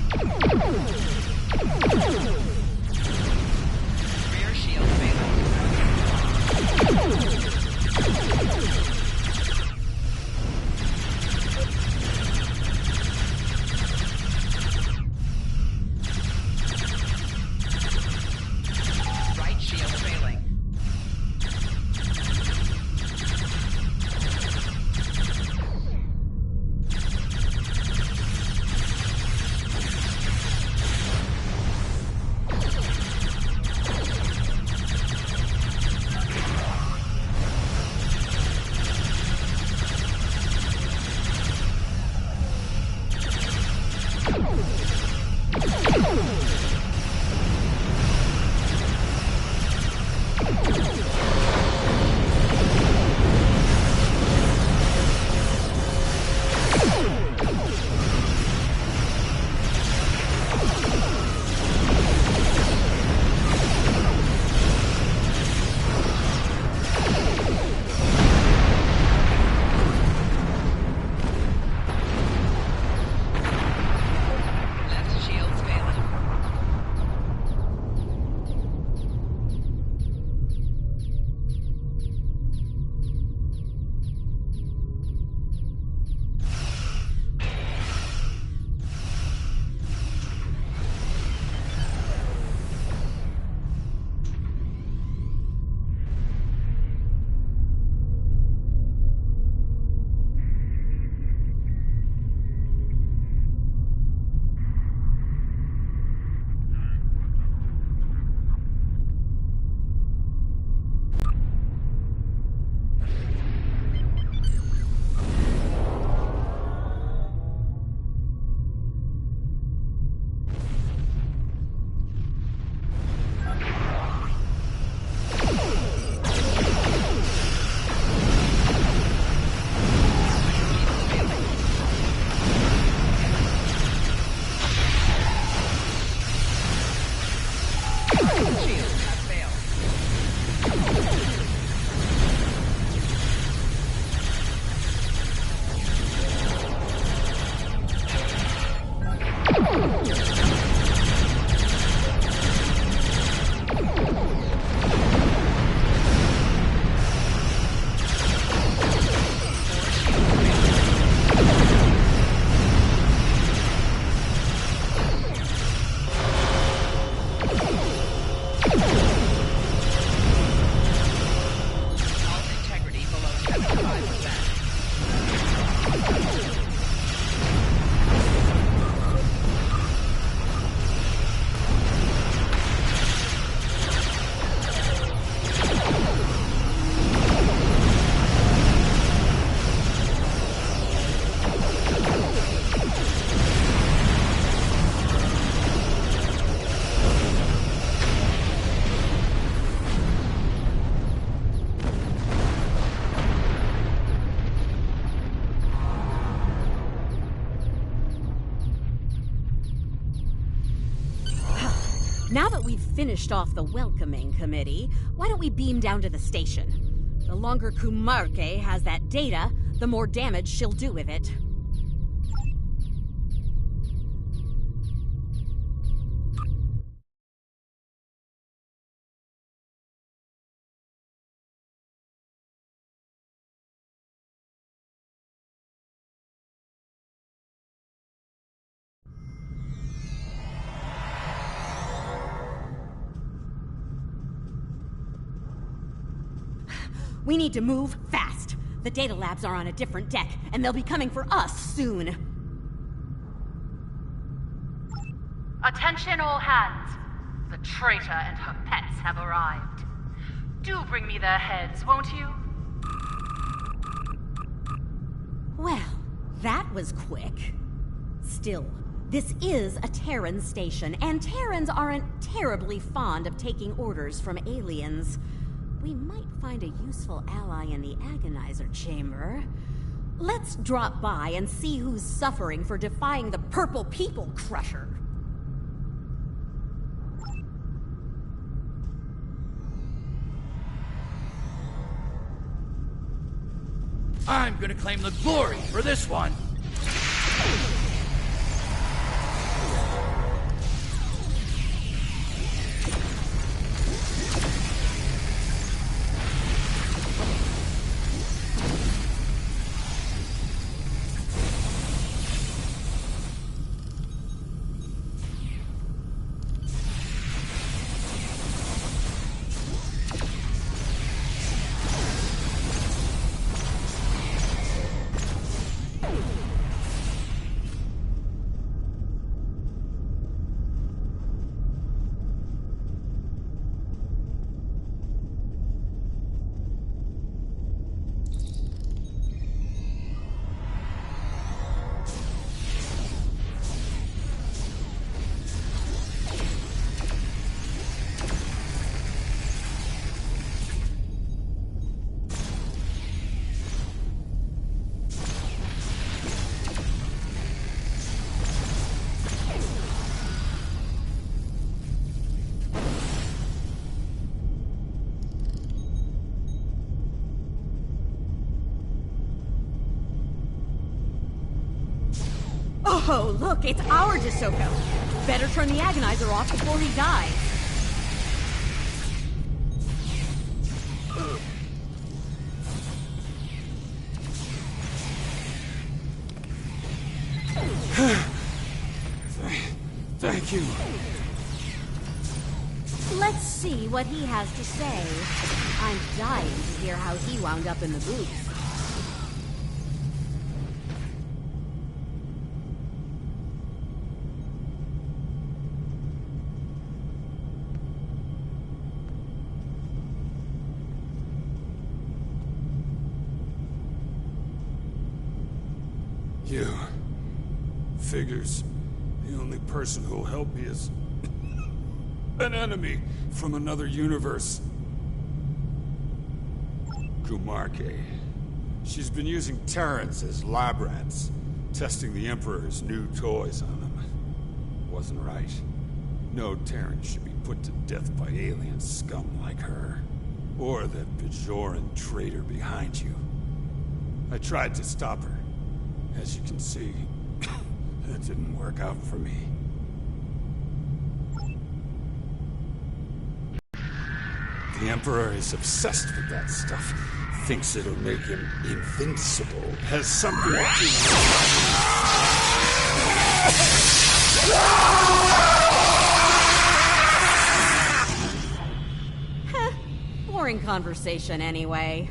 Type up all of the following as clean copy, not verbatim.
Rear shield failing. Right shield failing. Now that we've finished off the welcoming committee, why don't we beam down to the station? The longer Kumarke has that data, the more damage she'll do with it. We need to move fast. The data labs are on a different deck, and they'll be coming for us soon. Attention all hands. The traitor and her pets have arrived. Do bring me their heads, won't you? Well, that was quick. Still, this is a Terran station, and Terrans aren't terribly fond of taking orders from aliens. We might find a useful ally in the agonizer chamber. Let's drop by and see who's suffering for defying the Purple People Crusher. I'm gonna claim the glory for this one! Oh, look, it's our DeSoto. Better turn the agonizer off before he dies. Thank you. Let's see what he has to say. I'm dying to hear how he wound up in the booth. You. Figures. The only person who'll help me is an enemy from another universe. Kumarke. She's been using Terrans as lab rats, testing the Emperor's new toys on them. Wasn't right. No Terran should be put to death by alien scum like her. Or that Bajoran traitor behind you. I tried to stop her. As you can see, that didn't work out for me. The Emperor is obsessed with that stuff. Thinks it'll make him invincible. Has something to... Boring conversation anyway.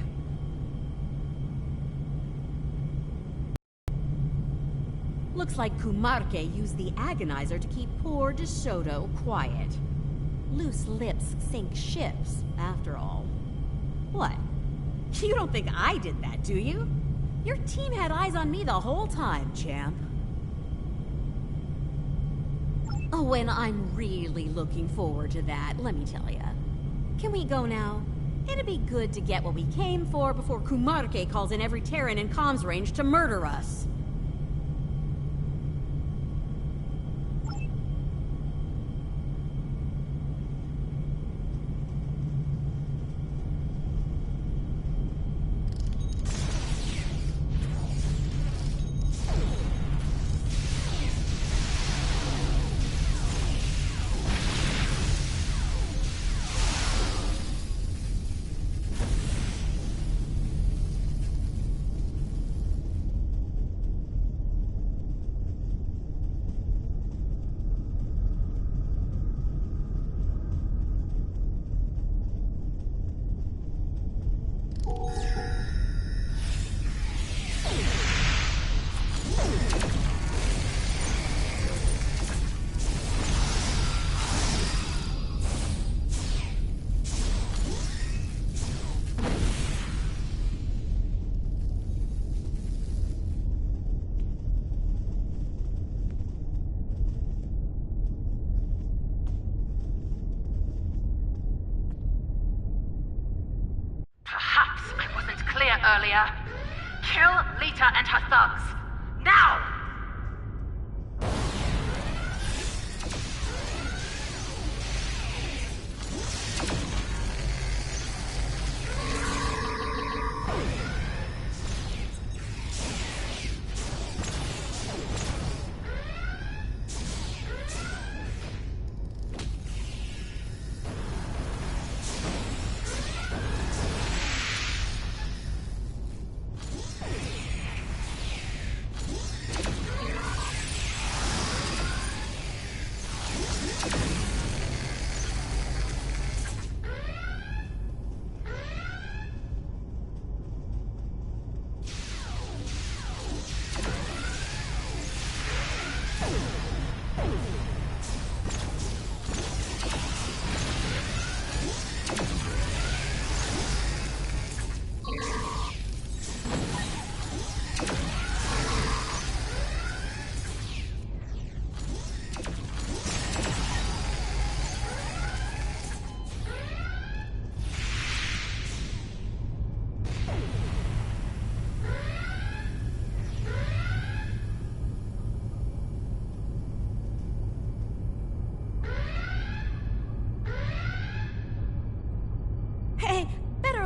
Looks like Kumarke used the agonizer to keep poor DeSoto quiet. Loose lips sink ships, after all. What? You don't think I did that, do you? Your team had eyes on me the whole time, champ. Oh, and I'm really looking forward to that, let me tell ya. Can we go now? It'd be good to get what we came for before Kumarke calls in every Terran in comms range to murder us. Earlier. Kill Lita and her thugs. Now!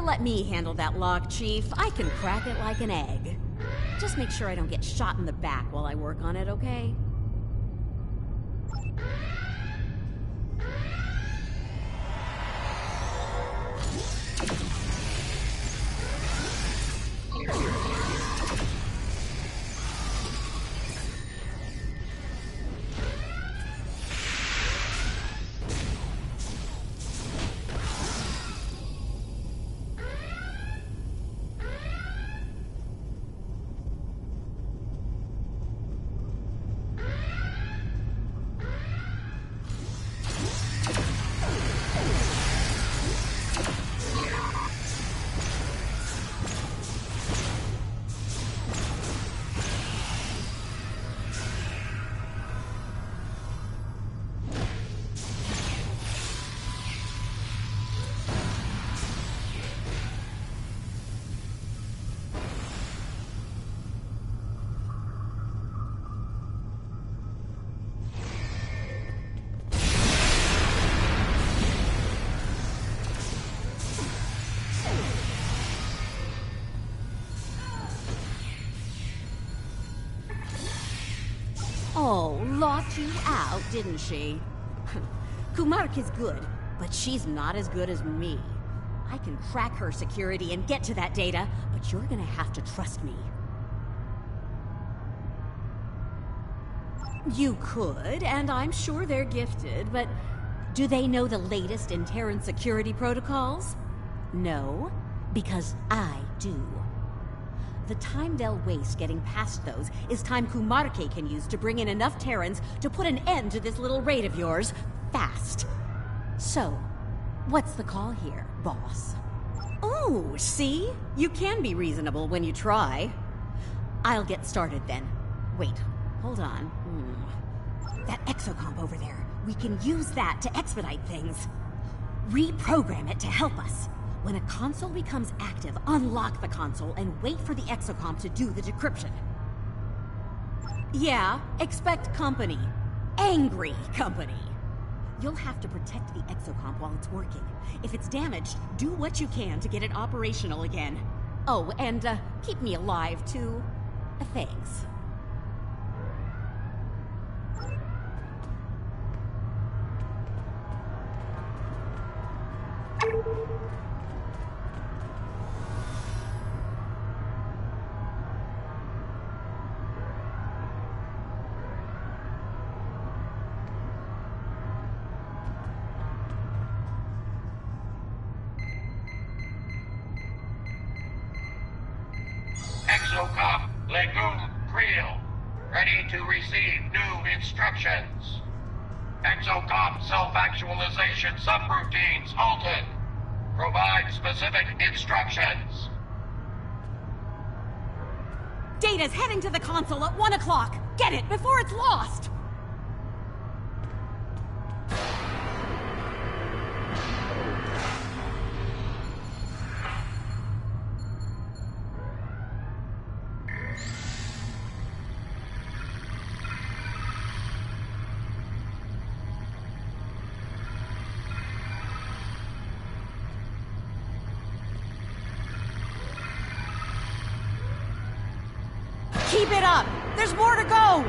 Let me handle that lock, Chief. I can crack it like an egg. Just make sure I don't get shot in the back while I work on it, okay? Oh, locked you out, didn't she? Kumark is good, but she's not as good as me. I can crack her security and get to that data, but you're gonna have to trust me. You could, and I'm sure they're gifted, but do they know the latest in Terran security protocols? No, because I do. The time they'll waste getting past those is time Kumarke can use to bring in enough Terrans to put an end to this little raid of yours, fast. So, what's the call here, boss? Oh, see? You can be reasonable when you try. I'll get started then. Wait, hold on. That exocomp over there, we can use that to expedite things. Reprogram it to help us. When a console becomes active, unlock the console and wait for the exocomp to do the decryption. Yeah, expect company. Angry company. You'll have to protect the exocomp while it's working. If it's damaged, do what you can to get it operational again. Oh, and keep me alive, too. Thanks. Exocomp, Legume, Creel. Ready to receive new instructions. Exocomp self-actualization subroutines halted. Provide specific instructions. Data's heading to the console at 1 o'clock. Get it before it's lost! Keep it up! There's more to go!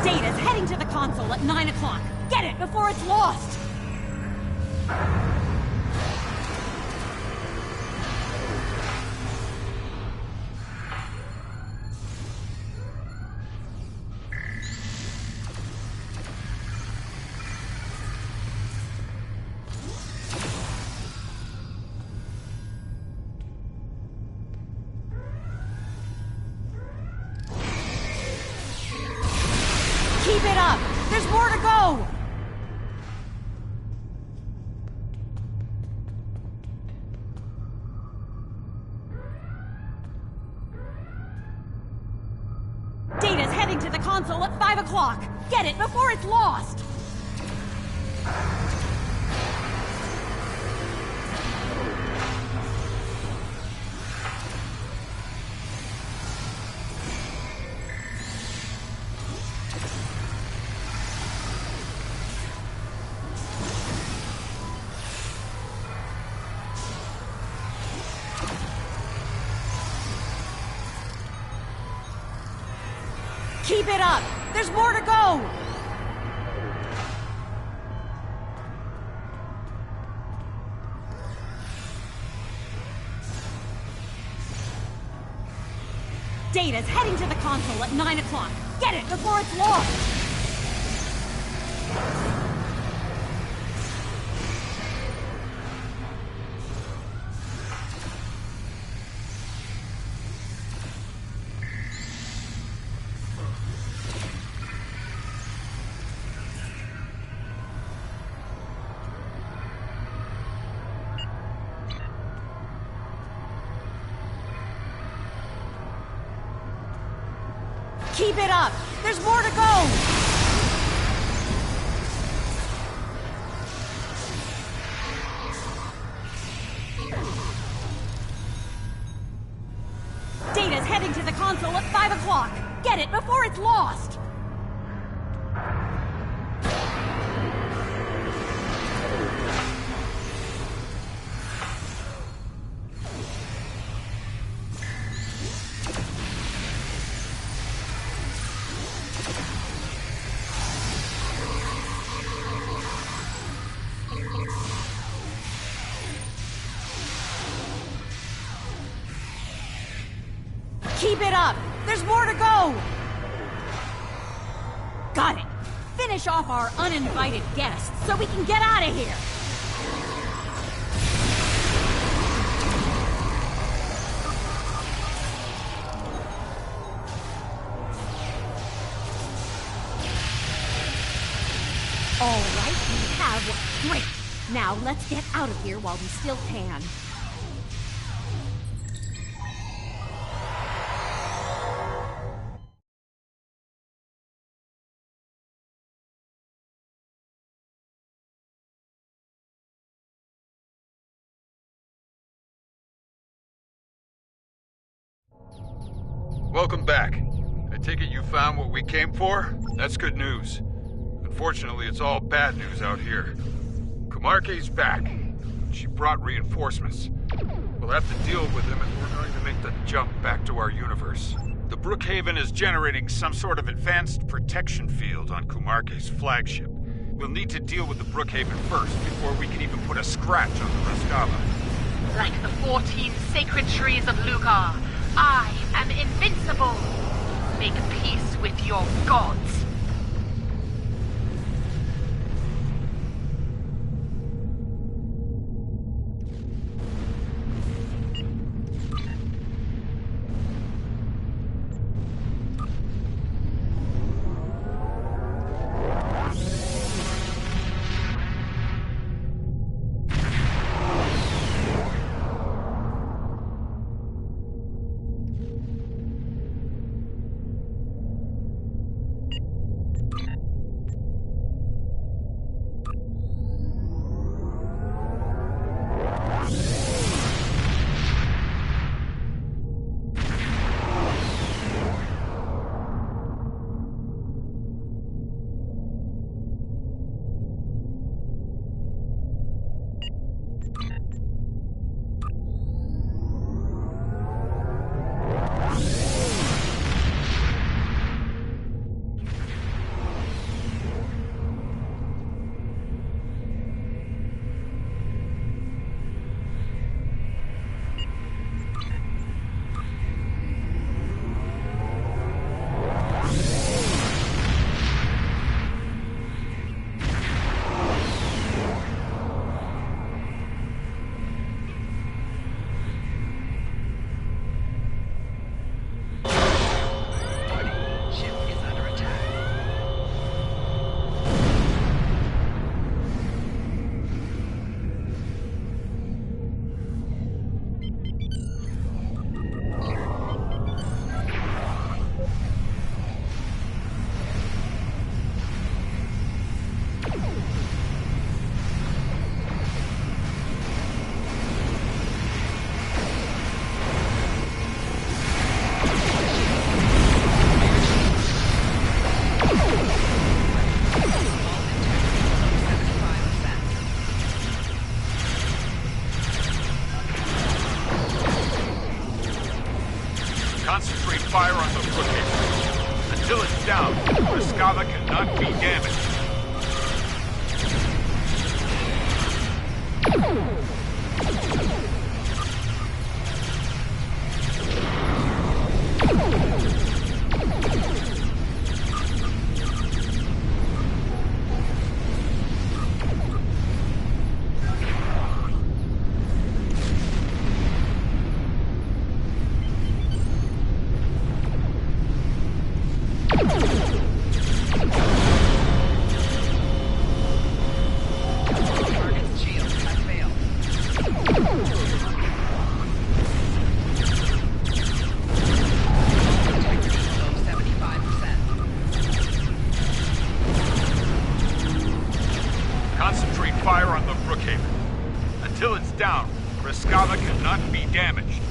Data's heading to the console at 9 o'clock. Get it before it's lost! Keep it up! There's more to go! Data's heading to the console at 5 o'clock! Get it before it's lost! Keep it up! There's more to go! Data's heading to the console at 9 o'clock. Get it before it's lost! Keep it up! There's more to go! Data's heading to the console at 5 o'clock! Get it before it's lost! Keep it up! There's more to go! Got it! Finish off our uninvited guests so we can get out of here! All right, we have one. Great! Now let's get out of here while we still can. Welcome back. I take it you found what we came for? That's good news. Unfortunately, it's all bad news out here. Kumarke's back. She brought reinforcements. We'll have to deal with him if we're going to make the jump back to our universe. The Brookhaven is generating some sort of advanced protection field on Kumarke's flagship. We'll need to deal with the Brookhaven first before we can even put a scratch on the Raskava. Like the 14 sacred trees of Lugar, I am invincible. Make peace with your gods. Until it's down, Rescava cannot be damaged. Target's shield has failed. Integrity below 75%. Concentrate fire on the Brookhaven. Until it's down, Rescava cannot be damaged.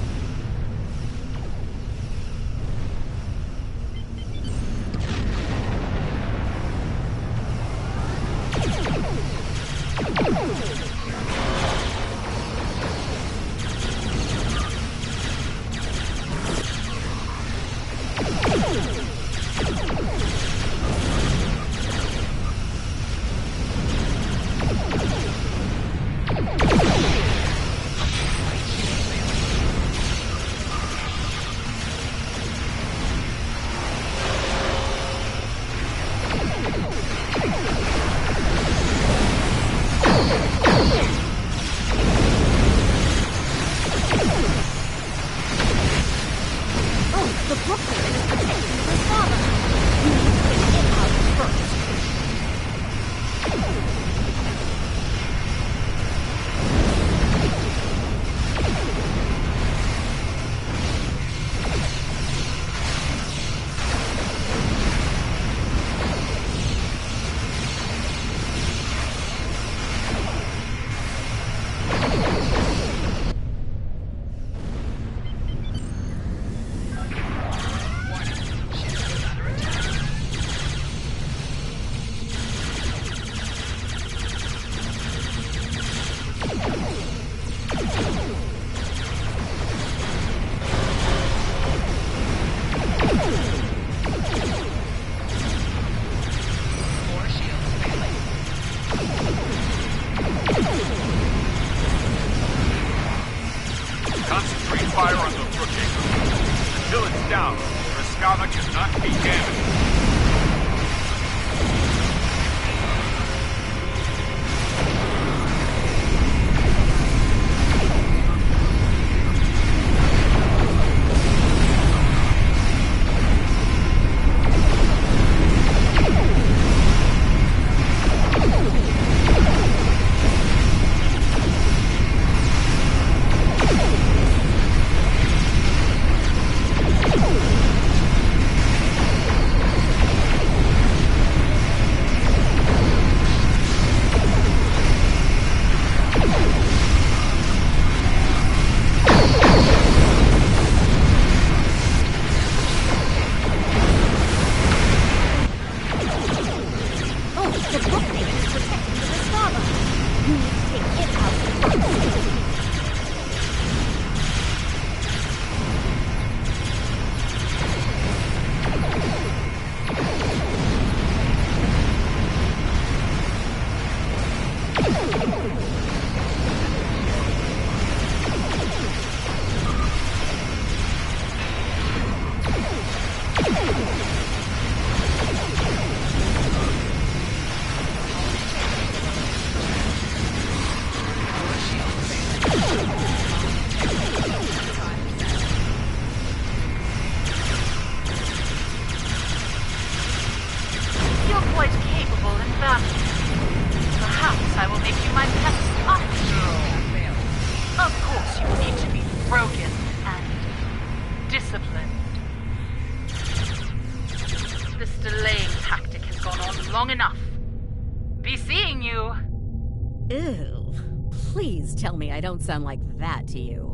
Oh, the Brookhaven is protecting the Rescava. You need to get it out first. Warning. Shield is under attack. Core shields failing. Concentrate fire on the Brookhaven. Until it's down, Rescava cannot be damaged. Oh, the Brookhaven is protecting the Rescava. You need to take it out first. You're quite capable in battle. Perhaps I will make you my pet after all. Of course, you need to be broken and disciplined. This delaying tactic has gone on long enough. Be seeing you. Ew. Please tell me I don't sound like that to you.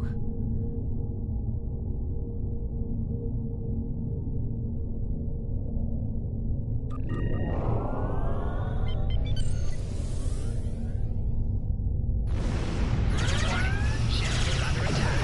Warning. Ship is under attack.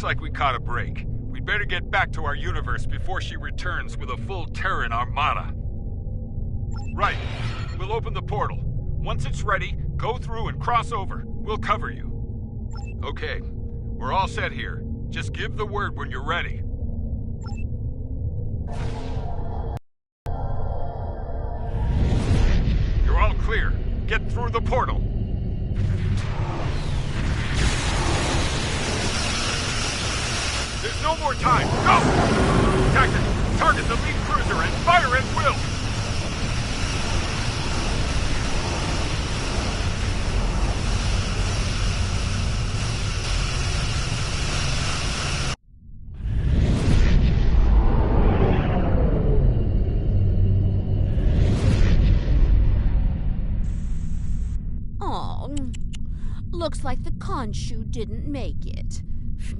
Looks like we caught a break. We'd better get back to our universe before she returns with a full Terran armada. Right. We'll open the portal. Once it's ready, go through and cross over. We'll cover you. Okay. We're all set here. Just give the word when you're ready. You're all clear. Get through the portal. There's no more time. Go! Tactics, target the lead cruiser and fire at will. Oh, looks like the Khonshu didn't make it.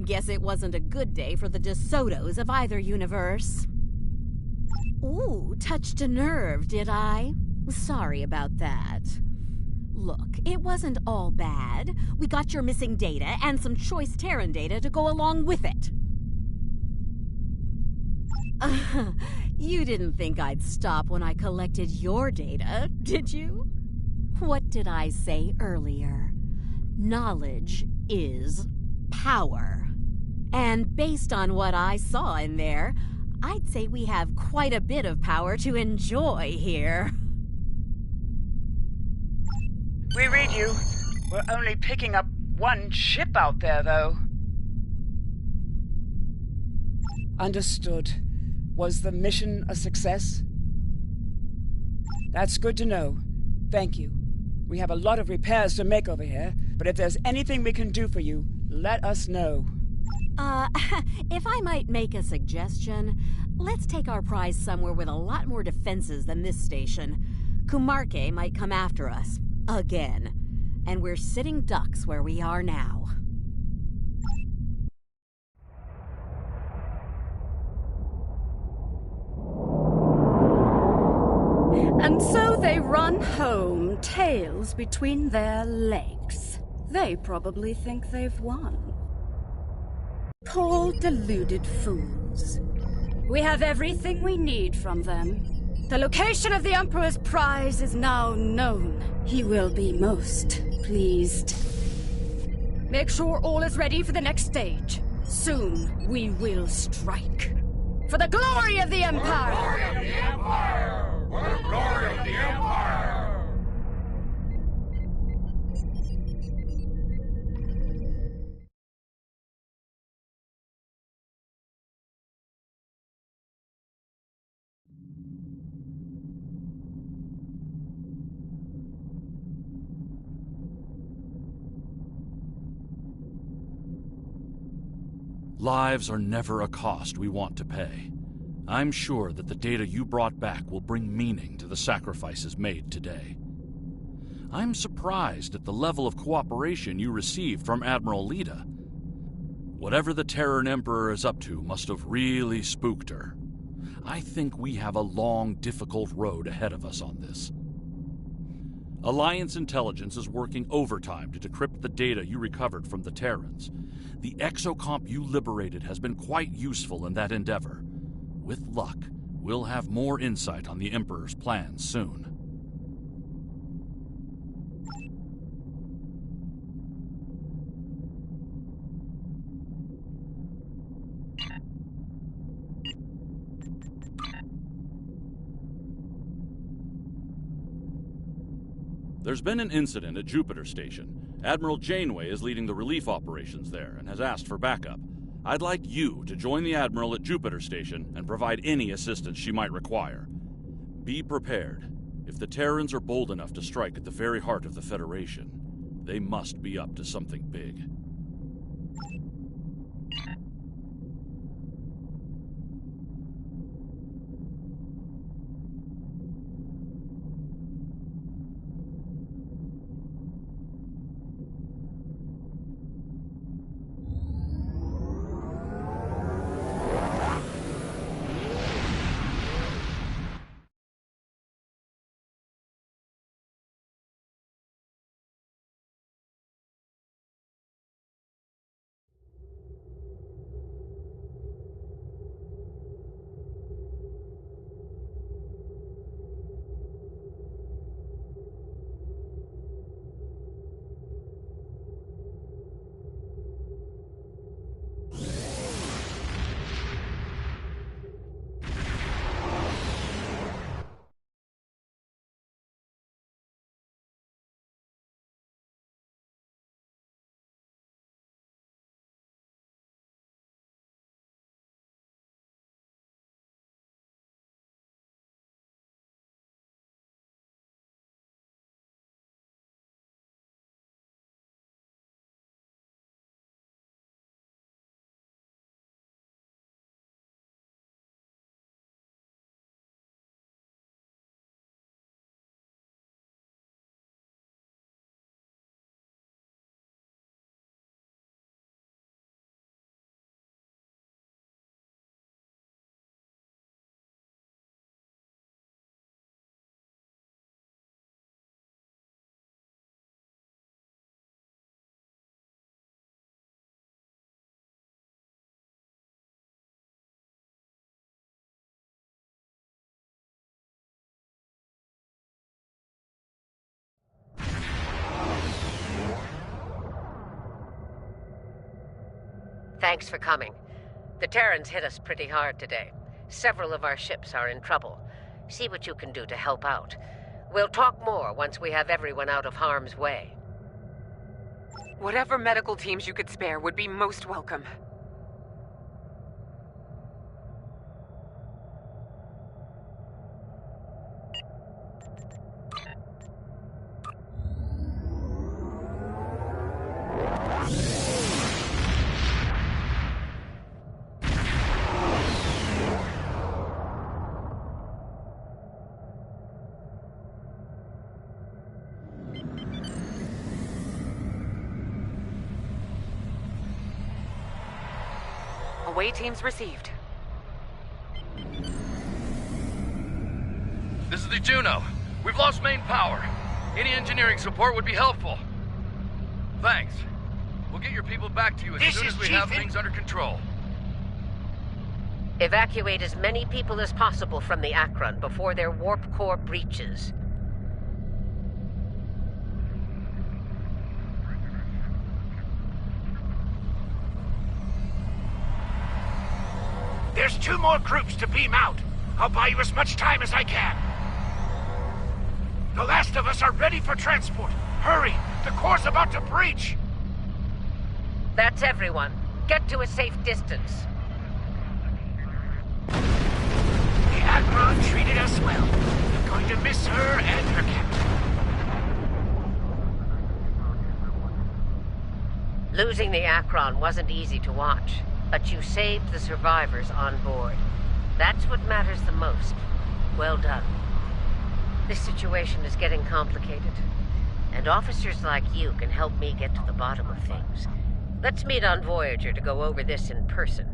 Guess it wasn't a good day for the DeSotos of either universe. Ooh, touched a nerve, did I? Sorry about that. Look, it wasn't all bad. We got your missing data and some choice Terran data to go along with it. You didn't think I'd stop when I collected your data, did you? What did I say earlier? Knowledge is power. And based on what I saw in there, I'd say we have quite a bit of power to enjoy here. We read you. We're only picking up one ship out there, though. Understood. Was the mission a success? That's good to know. Thank you. We have a lot of repairs to make over here, but if there's anything we can do for you, let us know. If I might make a suggestion, let's take our prize somewhere with a lot more defenses than this station. Kumarke might come after us. Again. And we're sitting ducks where we are now. And so they run home, tails between their legs. They probably think they've won. Poor deluded fools. We have everything we need from them. The location of the Emperor's prize is now known. He will be most pleased. Make sure all is ready for the next stage. Soon we will strike. For the glory of the Empire! For the glory of the Empire! For the glory of the Empire! Lives are never a cost we want to pay. I'm sure that the data you brought back will bring meaning to the sacrifices made today. I'm surprised at the level of cooperation you received from Admiral Lita. Whatever the Terran Emperor is up to must have really spooked her. I think we have a long, difficult road ahead of us on this. Alliance intelligence is working overtime to decrypt the data you recovered from the Terrans. The exocomp you liberated has been quite useful in that endeavor. With luck, we'll have more insight on the Emperor's plans soon. There's been an incident at Jupiter Station. Admiral Janeway is leading the relief operations there and has asked for backup. I'd like you to join the Admiral at Jupiter Station and provide any assistance she might require. Be prepared. If the Terrans are bold enough to strike at the very heart of the Federation, they must be up to something big. Thanks for coming. The Terrans hit us pretty hard today. Several of our ships are in trouble. See what you can do to help out. We'll talk more once we have everyone out of harm's way. Whatever medical teams you could spare would be most welcome. Away teams received. This is the Juno. We've lost main power. Any engineering support would be helpful. Thanks. We'll get your people back to you as soon as we have things under control. Evacuate as many people as possible from the Akron before their warp core breaches. There's 2 more groups to beam out. I'll buy you as much time as I can. The last of us are ready for transport. Hurry! The core's about to breach! That's everyone. Get to a safe distance. The Akron treated us well. We're going to miss her and her captain. Losing the Akron wasn't easy to watch, but you saved the survivors on board. That's what matters the most. Well done. This situation is getting complicated, and officers like you can help me get to the bottom of things. Let's meet on Voyager to go over this in person.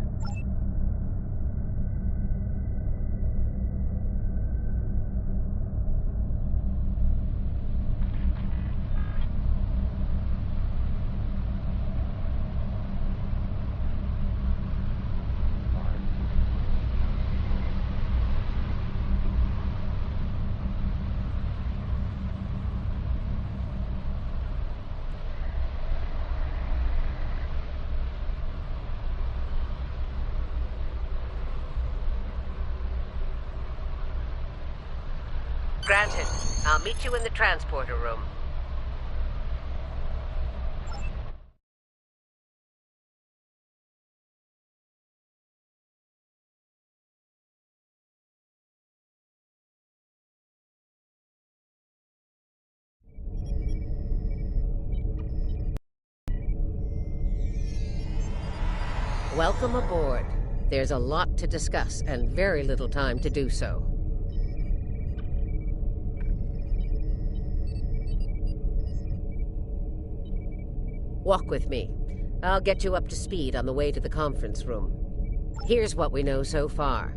Granted. I'll meet you in the transporter room. Welcome aboard. There's a lot to discuss and very little time to do so. Walk with me. I'll get you up to speed on the way to the conference room. Here's what we know so far.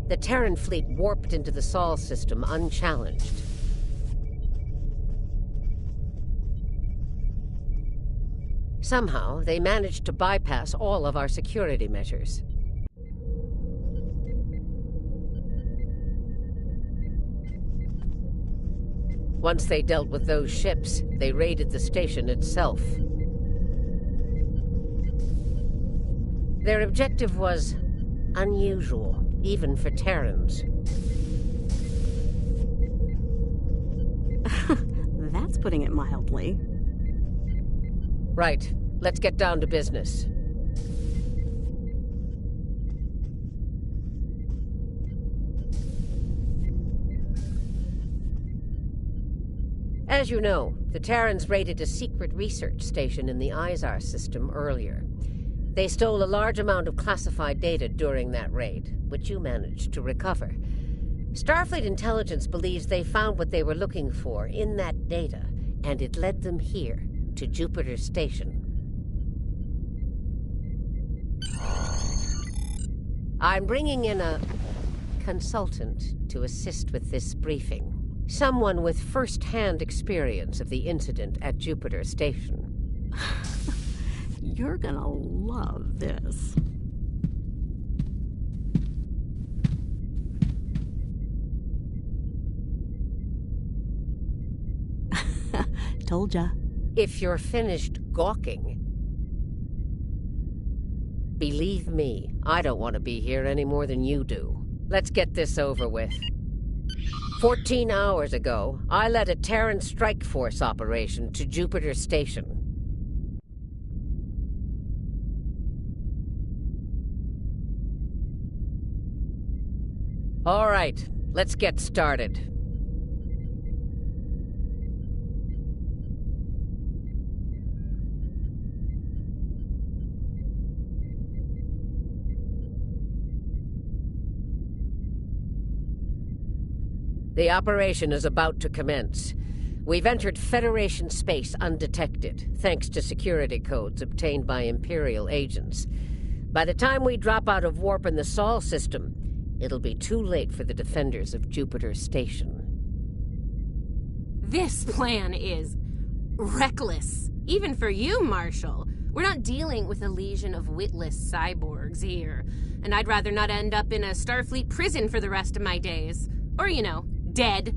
The Terran fleet warped into the Sol system unchallenged. Somehow, they managed to bypass all of our security measures. Once they dealt with those ships, they raided the station itself. Their objective was unusual, even for Terrans. That's putting it mildly. Right. Let's get down to business. As you know, the Terrans raided a secret research station in the Izar system earlier. They stole a large amount of classified data during that raid, which you managed to recover. Starfleet intelligence believes they found what they were looking for in that data, and it led them here, to Jupiter Station. I'm bringing in a consultant to assist with this briefing. Someone with first-hand experience of the incident at Jupiter Station. You're gonna love this. Told ya. If you're finished gawking... Believe me, I don't want to be here any more than you do. Let's get this over with. 14 hours ago, I led a Terran strike force operation to Jupiter Station. All right, let's get started. The operation is about to commence. We've entered Federation space undetected, thanks to security codes obtained by Imperial agents. By the time we drop out of warp in the Sol system, it'll be too late for the defenders of Jupiter Station. This plan is reckless, even for you, Marshal. We're not dealing with a legion of witless cyborgs here, and I'd rather not end up in a Starfleet prison for the rest of my days. Or, you know, dead.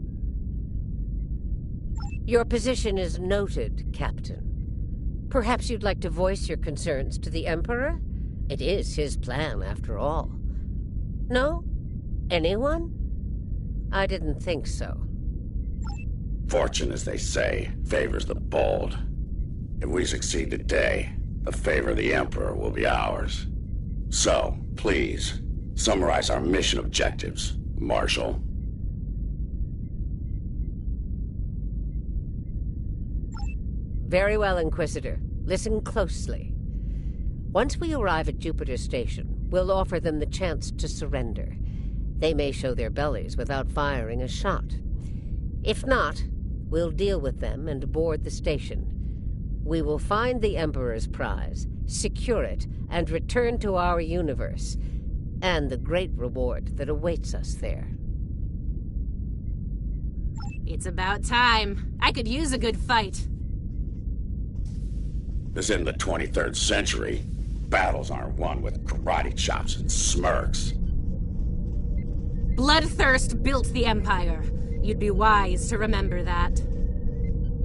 Your position is noted, Captain. Perhaps you'd like to voice your concerns to the Emperor? It is his plan, after all. No? Anyone? I didn't think so. Fortune, as they say, favors the bold. If we succeed today, the favor of the Emperor will be ours. So, please, summarize our mission objectives, Marshal. Very well, Inquisitor. Listen closely. Once we arrive at Jupiter Station, we'll offer them the chance to surrender. They may show their bellies without firing a shot. If not, we'll deal with them and board the station. We will find the Emperor's prize, secure it, and return to our universe, and the great reward that awaits us there. It's about time. I could use a good fight. This isn't the 23rd century. Battles aren't won with karate chops and smirks. Bloodthirst built the Empire. You'd be wise to remember that.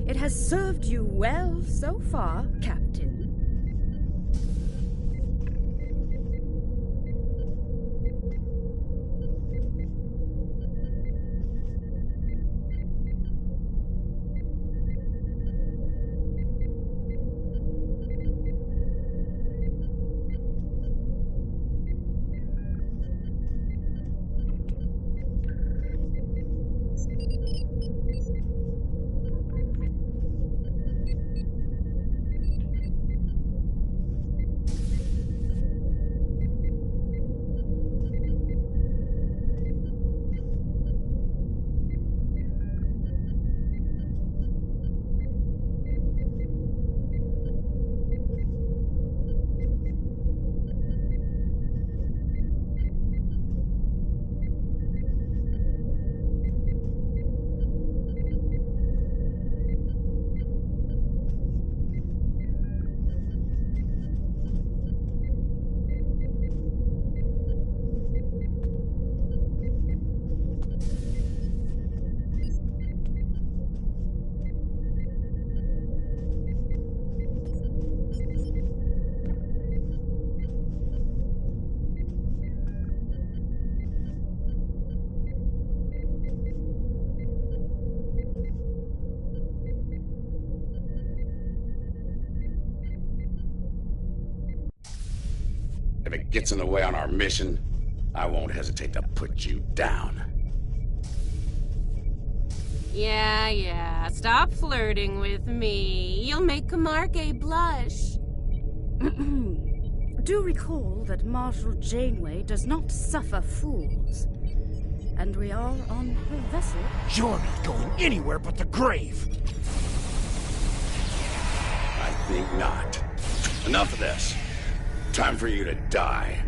It has served you well so far, Captain. If it gets in the way on our mission, I won't hesitate to put you down. Yeah. Stop flirting with me. You'll make Camargue blush. Do recall that Marshal Janeway does not suffer fools. And we are on her vessel. You're not going anywhere but the grave. I think not. Enough of this. Time for you to die.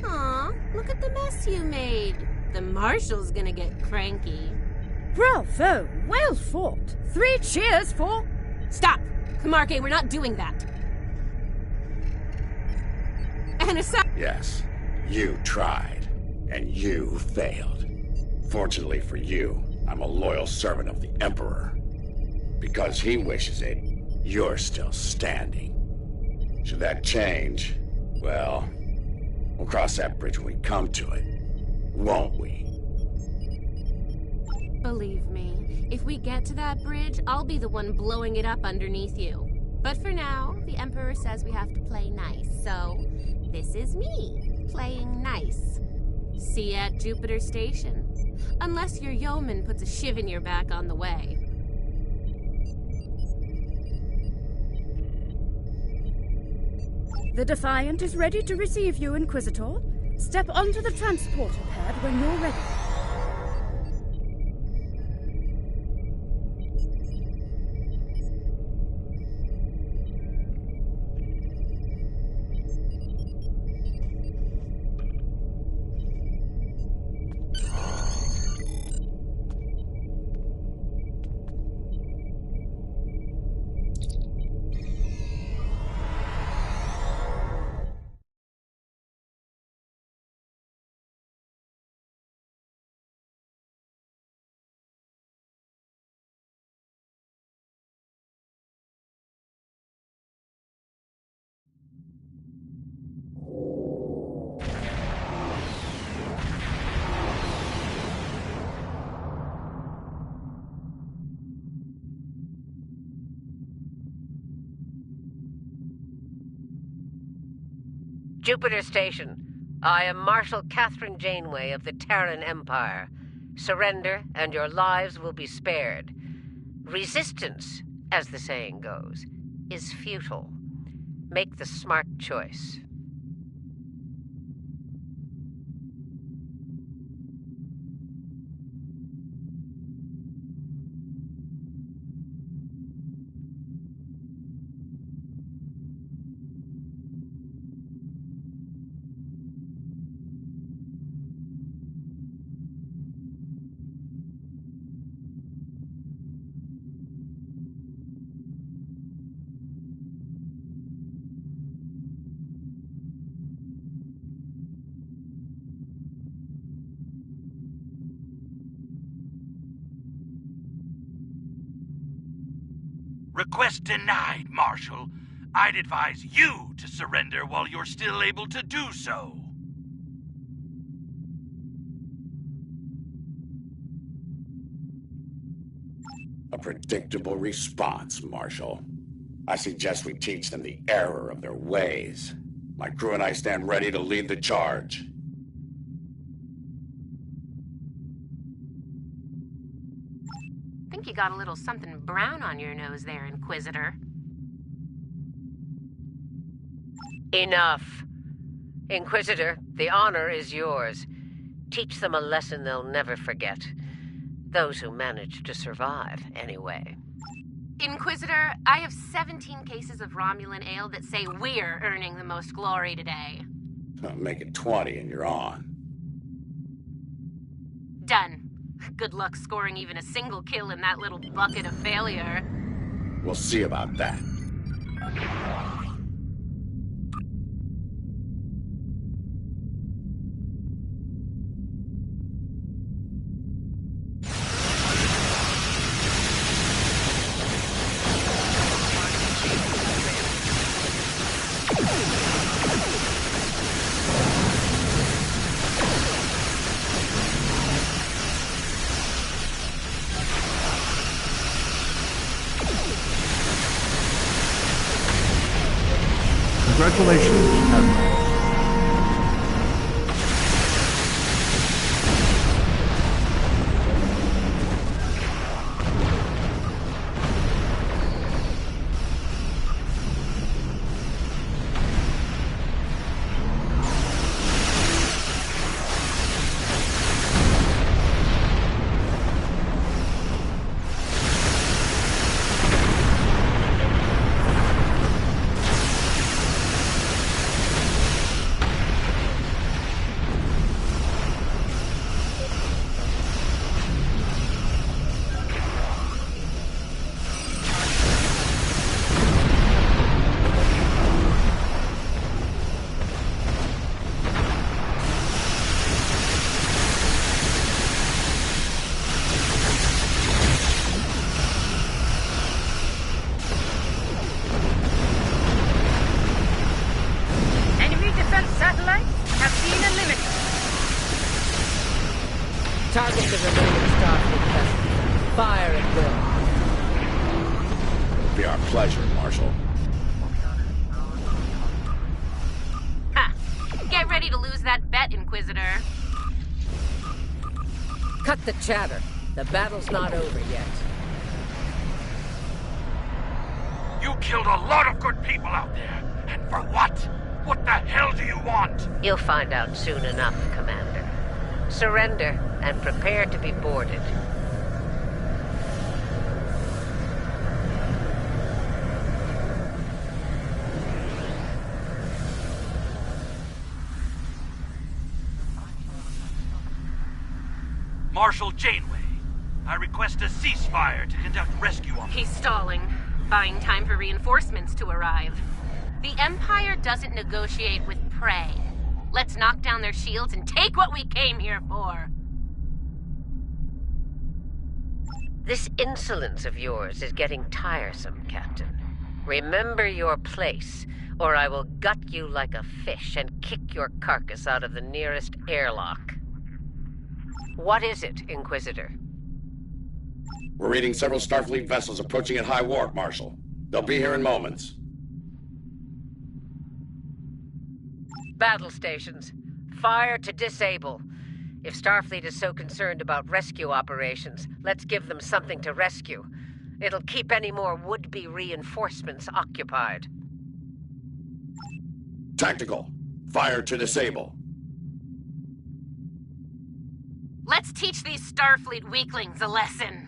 Aw, look at the mess you made. The Marshal's gonna get cranky. Bravo! Well fought! 3 cheers for... Stop! Camargue, we're not doing that. And aside... Yes, you tried, and you failed. Fortunately for you, I'm a loyal servant of the Emperor. Because he wishes it, you're still standing. Should that change, well, we'll cross that bridge when we come to it, won't we? Believe me, if we get to that bridge, I'll be the one blowing it up underneath you. But for now, the Emperor says we have to play nice, so this is me, playing nice. See you at Jupiter Station. Unless your yeoman puts a shiv in your back on the way. The Defiant is ready to receive you, Inquisitor. Step onto the transporter pad when you're ready. Jupiter Station. I am Marshal Catherine Janeway of the Terran Empire. Surrender, and your lives will be spared. Resistance, as the saying goes, is futile. Make the smart choice. Request denied, Marshal. I'd advise you to surrender while you're still able to do so. A predictable response, Marshal. I suggest we teach them the error of their ways. My crew and I stand ready to lead the charge. Think you got a little something brown on your nose there, Inquisitor. Enough. Inquisitor, the honor is yours. Teach them a lesson they'll never forget. Those who manage to survive, anyway. Inquisitor, I have 17 cases of Romulan ale that say we're earning the most glory today. Make it 20 and you're on. Done. Good luck scoring even a single kill in that little bucket of failure. We'll see about that. Congratulations, Admiral. ready to lose that bet, Inquisitor. Cut the chatter. The battle's not over yet. You killed a lot of good people out there. And for what? What the hell do you want? You'll find out soon enough, Commander. Surrender and prepare to be boarded. Marshal Janeway, I request a ceasefire to conduct rescue operations. He's stalling, buying time for reinforcements to arrive. The Empire doesn't negotiate with prey. Let's knock down their shields and take what we came here for. This insolence of yours is getting tiresome, Captain. Remember your place, or I will gut you like a fish and kick your carcass out of the nearest airlock. What is it, Inquisitor? We're reading several Starfleet vessels approaching at high warp, Marshal. They'll be here in moments. Battle stations. Fire to disable. If Starfleet is so concerned about rescue operations, let's give them something to rescue. It'll keep any more would-be reinforcements occupied. Tactical. Fire to disable. Let's teach these Starfleet weaklings a lesson.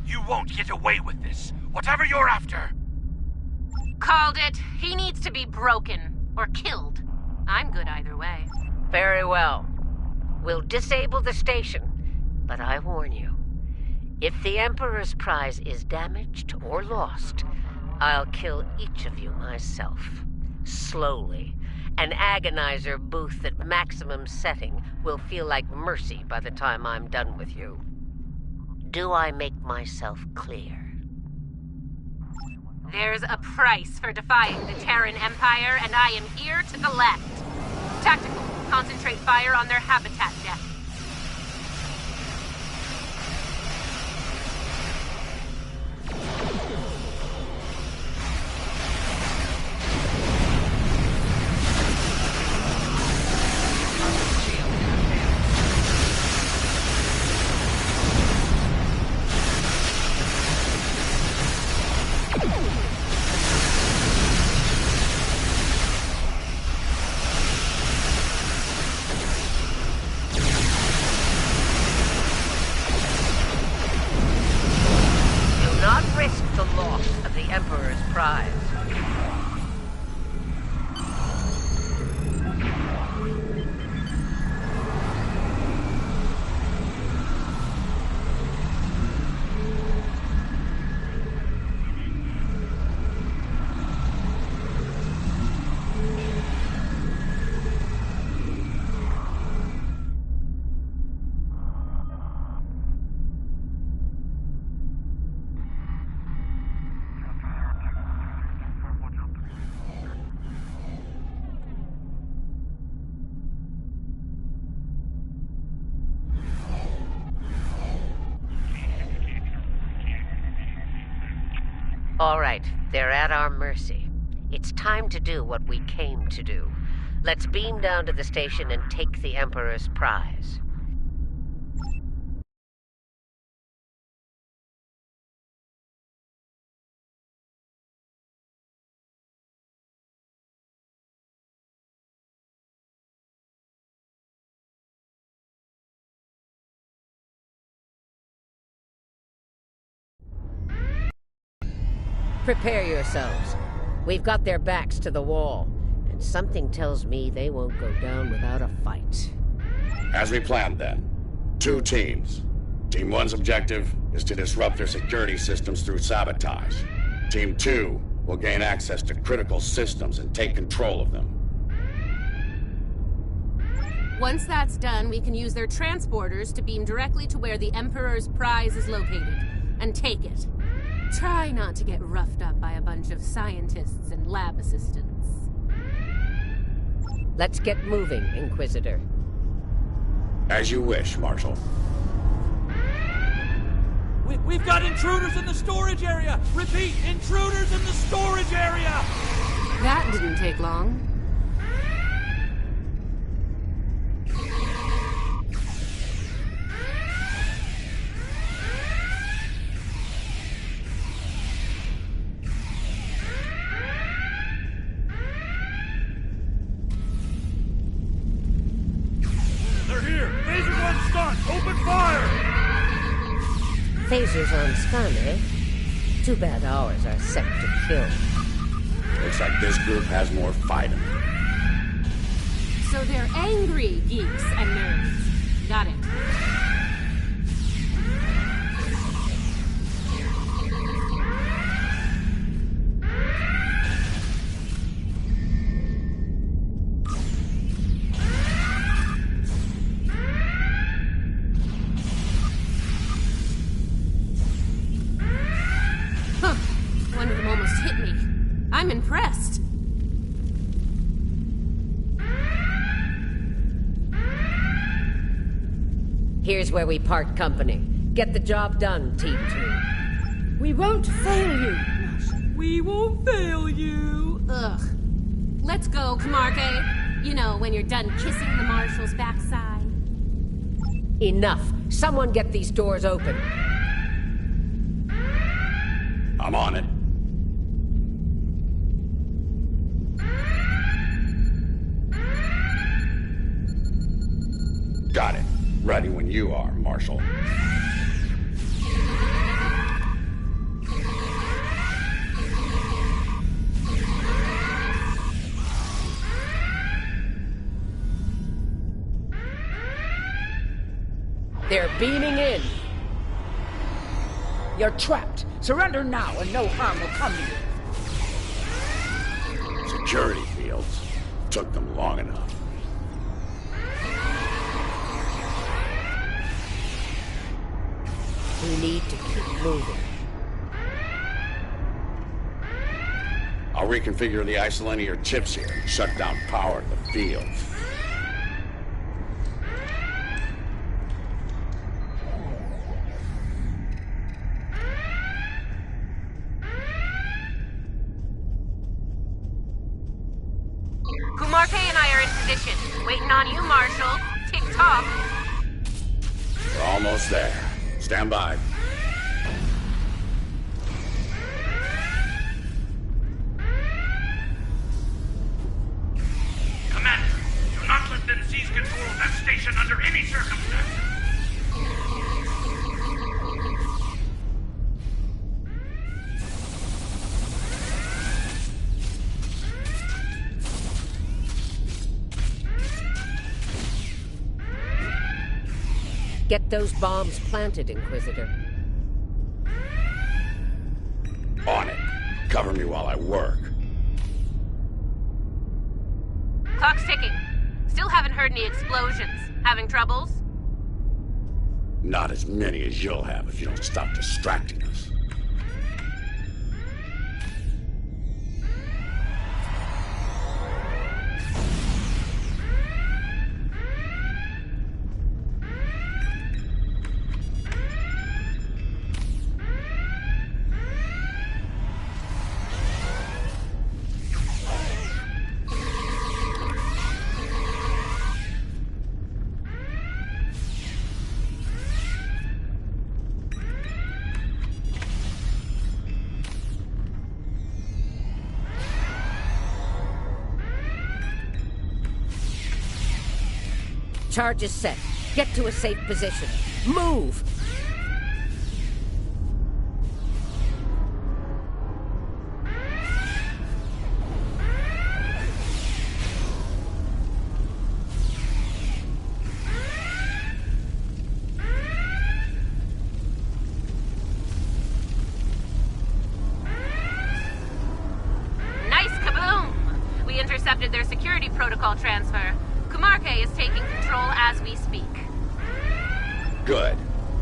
You won't get away with this, whatever you're after. Called it. He needs to be broken or killed. I'm good either way. Very well. We'll disable the station, but I warn you, if the Emperor's prize is damaged or lost, I'll kill each of you myself. Slowly. An agonizer booth at maximum setting will feel like mercy by the time I'm done with you. Do I make myself clear? There's a price for defying the Terran Empire, and I am here to collect. Tactical. Concentrate fire on their habitat depth. All right, they're at our mercy. It's time to do what we came to do. Let's beam down to the station and take the Emperor's prize. Prepare yourselves. We've got their backs to the wall, and something tells me they won't go down without a fight. As we planned then, 2 teams. Team 1's objective is to disrupt their security systems through sabotage. Team 2 will gain access to critical systems and take control of them. Once that's done, we can use their transporters to beam directly to where the Emperor's prize is located, and take it. Try not to get roughed up by a bunch of scientists and lab assistants. Let's get moving, Inquisitor. As you wish, Marshal. We've got intruders in the storage area! Repeat, intruders in the storage area! That didn't take long. Open fire! Phasers on stun, eh? Too bad ours are set to kill. Looks like this group has more fight in them. So they're angry geeks and nerds. Got it. One of them almost hit me. I'm impressed. Here's where we part company. Get the job done, Team 2. We won't fail you. We won't fail you. Ugh. Let's go, Camarque. You know, when you're done kissing the Marshal's backside. Enough. Someone get these doors open. I'm on it. Got it. Ready when you are, Marshal. They're beaming in. You're trapped. Surrender now and no harm will come to you. Security fields. Took them long enough. We need to keep moving. I'll reconfigure the isolinear chips here and shut down power to the fields. Camarque and I are in position. Waiting on you, Marshal. Tick-tock. We're almost there. Stand by. Commander, do not let them seize control of that station under any circumstances. Get those bombs planted, Inquisitor. On it. Cover me while I work. Clock's ticking. Still haven't heard any explosions. Having troubles? Not as many as you'll have if you don't stop distracting us. Charge is set. Get to a safe position. Move! Nice kaboom! We intercepted their security protocol transfer. Kumarke is taking control as we speak. Good.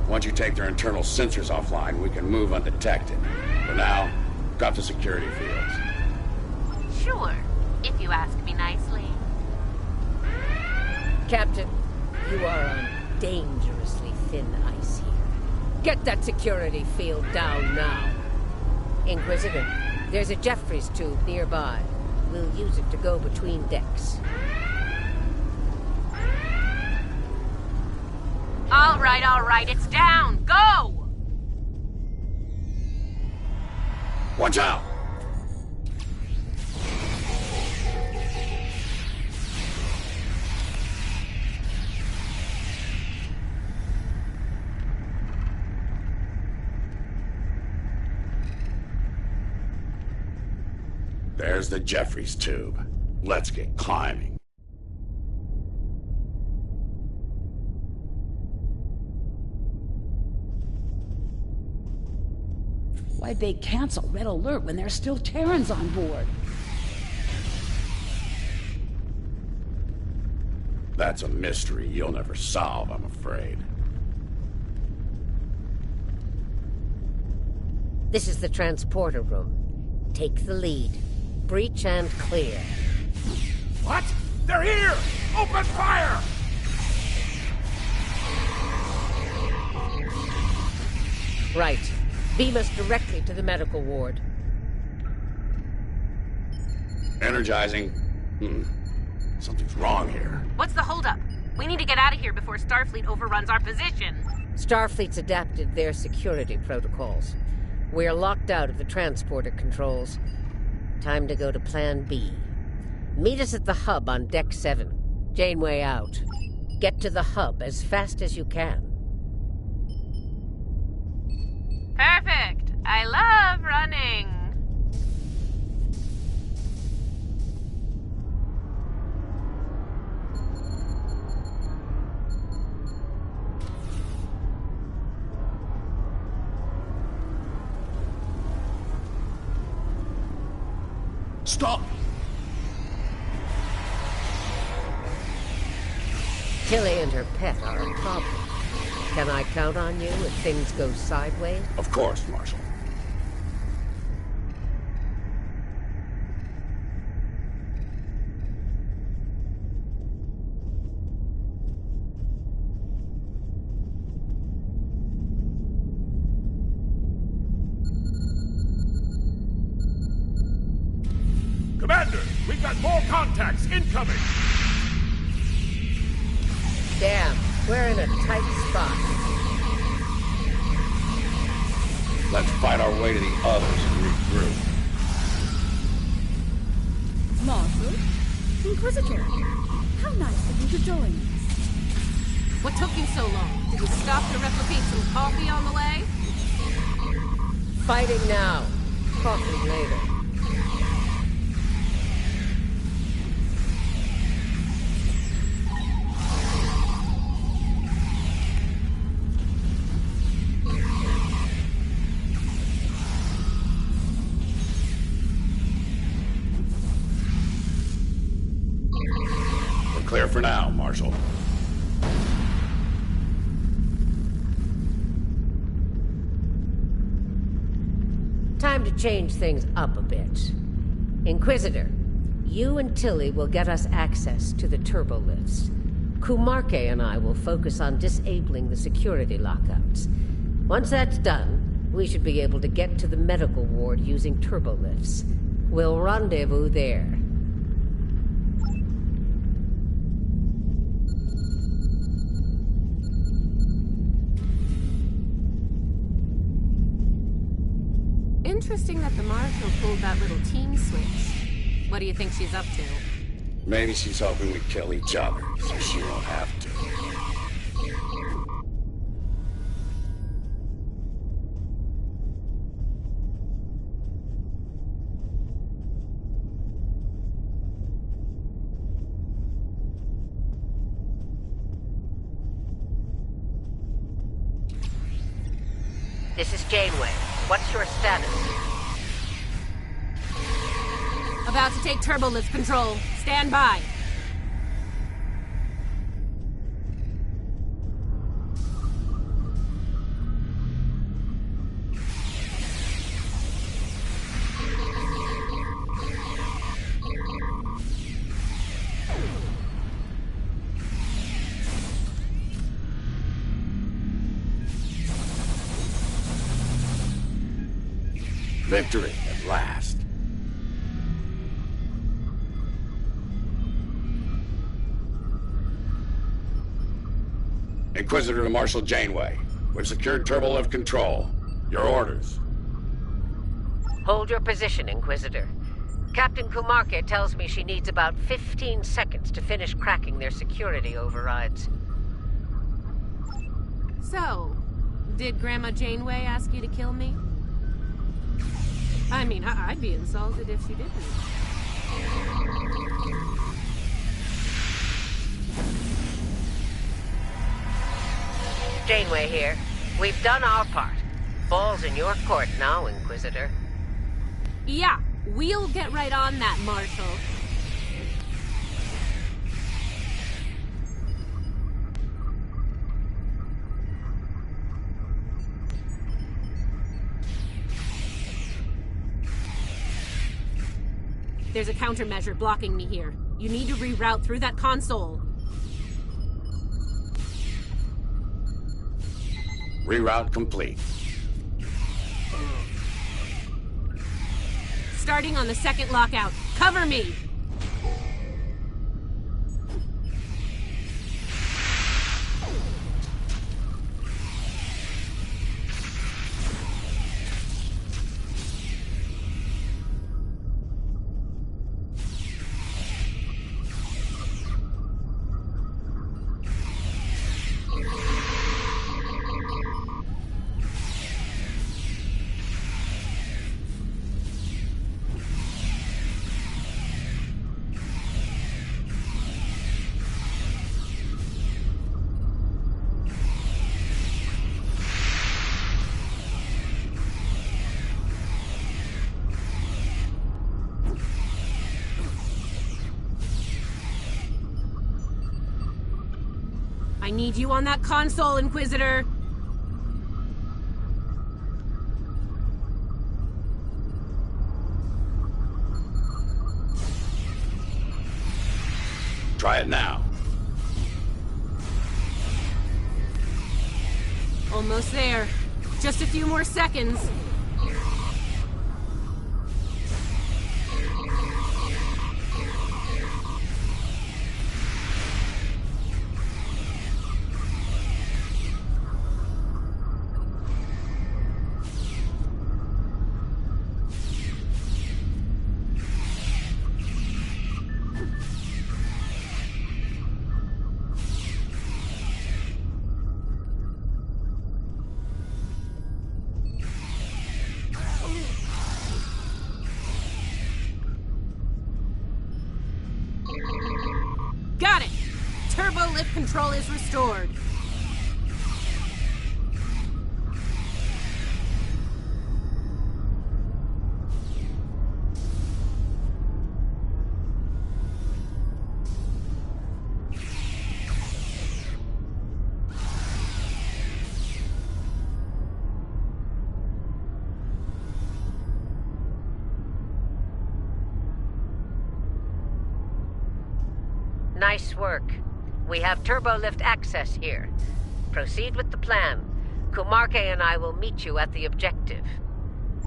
Once you take their internal sensors offline, we can move undetected. For now, got the security fields. Sure, if you ask me nicely. Captain, you are on dangerously thin ice here. Get that security field down now. Inquisitor, there's a Jeffries tube nearby. We'll use it to go between decks. All right, it's down. Go! Watch out! There's the Jeffries tube. Let's get climbing. Why'd they cancel Red Alert when there's still Terrans on board? That's a mystery you'll never solve, I'm afraid. This is the transporter room. Take the lead. Breach and clear. What? They're here! Open fire! Right. Beam us directly to the medical ward. Energizing. Something's wrong here. What's the holdup? We need to get out of here before Starfleet overruns our position. Starfleet's adapted their security protocols. We're locked out of the transporter controls. Time to go to Plan B. Meet us at the hub on Deck 7. Janeway out. Get to the hub as fast as you can. Perfect. I love running. Stop! Tilly and her pet are a problem. Can I count on you if things go sideways? Of course, Marshal. Commander, we've got more contacts incoming! Damn, we're in a tight spot. Let's fight our way to the others and regroup. Marshal? Inquisitor? How nice of you to join us. What took you so long? Did you stop to replicate some coffee on the way? Fighting now. Coffee later. Clear for now, Marshal. Time to change things up a bit. Inquisitor, you and Tilly will get us access to the turbo lifts. Kumarke and I will focus on disabling the security lockouts. Once that's done, we should be able to get to the medical ward using turbo lifts. We'll rendezvous there. Interesting that the Marshal pulled that little team switch. What do you think she's up to? Maybe she's hoping we kill each other, so she won't have to. This is Janeway. What's your status? About to take turbolift control. Stand by. Victory at last. Inquisitor to Marshal Janeway. We've secured turbolift control. Your orders. Hold your position, Inquisitor. Captain Kumarke tells me she needs about 15 seconds to finish cracking their security overrides. So, did Grandma Janeway ask you to kill me? I mean, I'd be insulted if she didn't. Janeway here. We've done our part. Ball's in your court now, Inquisitor. Yeah, we'll get right on that, Marshal. There's a countermeasure blocking me here. You need to reroute through that console. Reroute complete. Starting on the second lockout. Cover me! I need you on that console, Inquisitor! Try it now. Almost there. Just a few more seconds. Got it! Turbo lift control is restored. Nice work. We have turbolift access here. Proceed with the plan. Kumarke and I will meet you at the objective.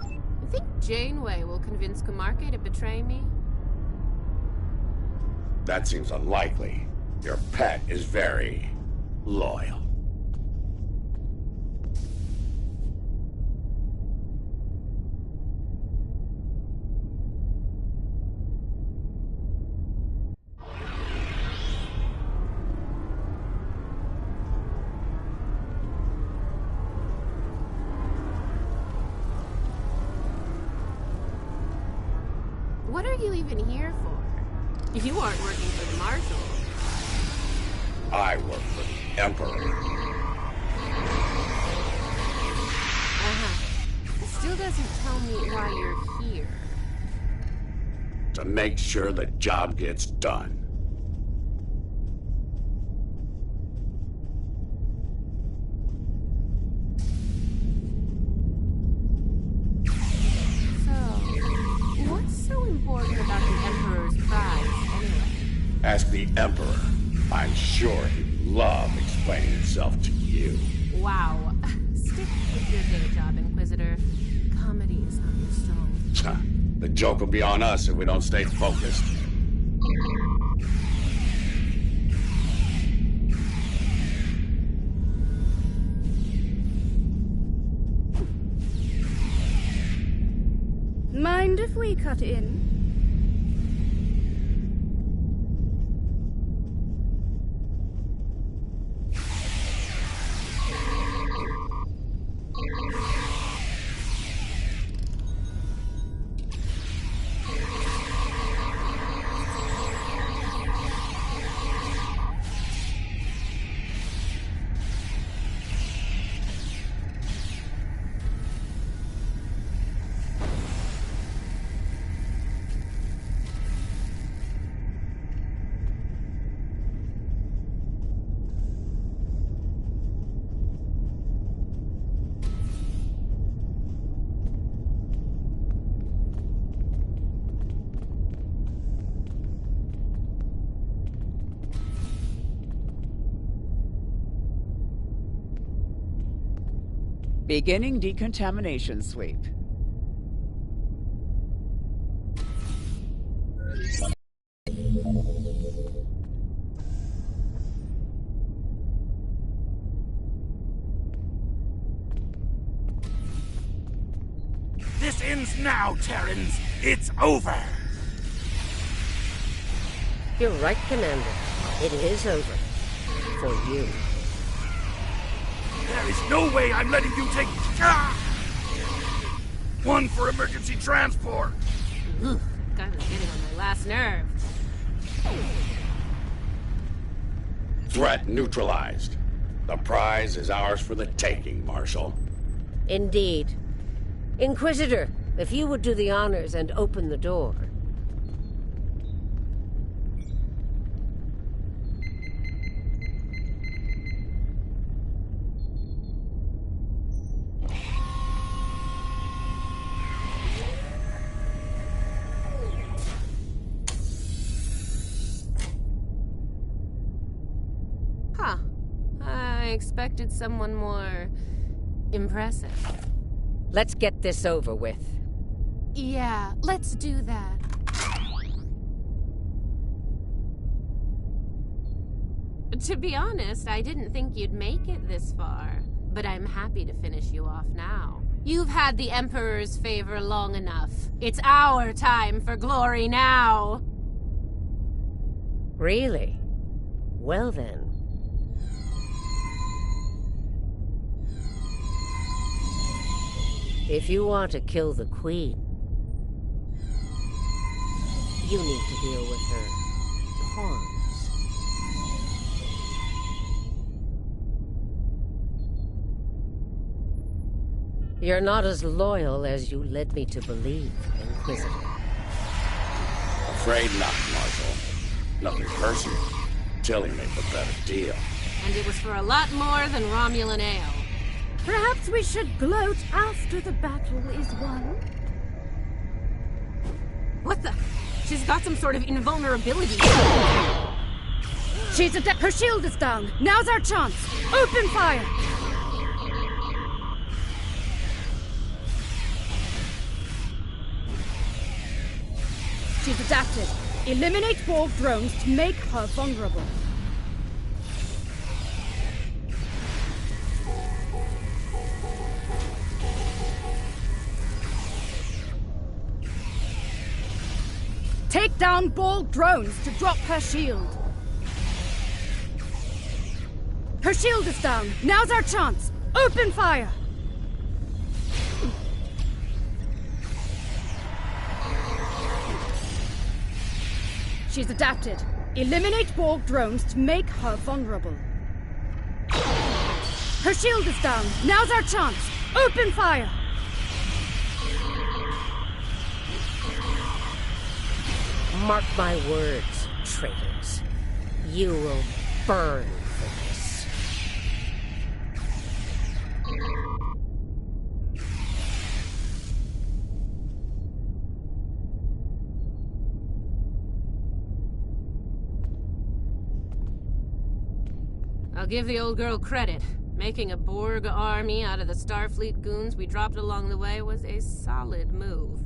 You think Janeway will convince Kumarke to betray me? That seems unlikely. Your pet is very loyal. What are you even here for? You aren't working for the Marshal. I work for the Emperor. Uh-huh. still doesn't tell me why you're here. To make sure the job gets done. What's so important about the Emperor's prize, anyway? Ask the Emperor. I'm sure he'd love explaining himself to you. Wow. Stick with your day job, Inquisitor. Comedy is not your strong. The joke will be on us if we don't stay focused. Mind if we cut in? Beginning decontamination sweep. This ends now, Terrans. It's over. You're right, Commander. It is over. For you. There is no way I'm letting you take... One for emergency transport. Ugh, guy was getting on my last nerve. Threat neutralized. The prize is ours for the taking, Marshal. Indeed. Inquisitor, if you would do the honors and open the door. Huh. I expected someone more impressive. Let's get this over with. Yeah, let's do that. To be honest, I didn't think you'd make it this far, but I'm happy to finish you off now. You've had the Emperor's favor long enough. It's our time for glory now! Really? Well then. If you want to kill the Queen, you need to deal with her pawns. You're not as loyal as you led me to believe, Inquisitor. Afraid not, Marshal. Nothing personal. Tilly made the better deal. And it was for a lot more than Romulan ale. Perhaps we should gloat after the battle is won. What the? She's got some sort of invulnerability. She's her shield is down. Now's our chance. Open fire! She's adapted. Eliminate Borg drones to make her vulnerable. Take down Borg drones to drop her shield. Her shield is down. Now's our chance. Open fire! She's adapted. Eliminate Borg drones to make her vulnerable. Her shield is down. Now's our chance. Open fire! Mark my words, traitors. You will burn for this. I'll give the old girl credit. Making a Borg army out of the Starfleet goons we dropped along the way was a solid move.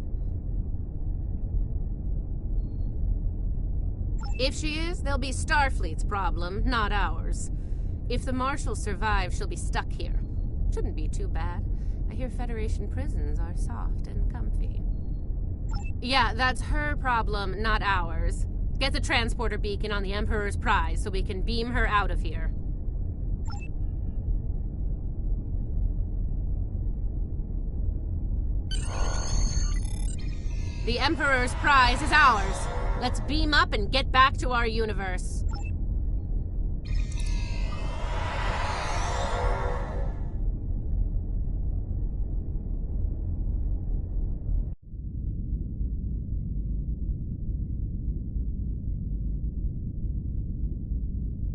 If she is, they'll be Starfleet's problem, not ours. If the Marshal survives, she'll be stuck here. Shouldn't be too bad. I hear Federation prisons are soft and comfy. Yeah, that's her problem, not ours. Get the transporter beacon on the Emperor's prize so we can beam her out of here. The Emperor's prize is ours. Let's beam up and get back to our universe.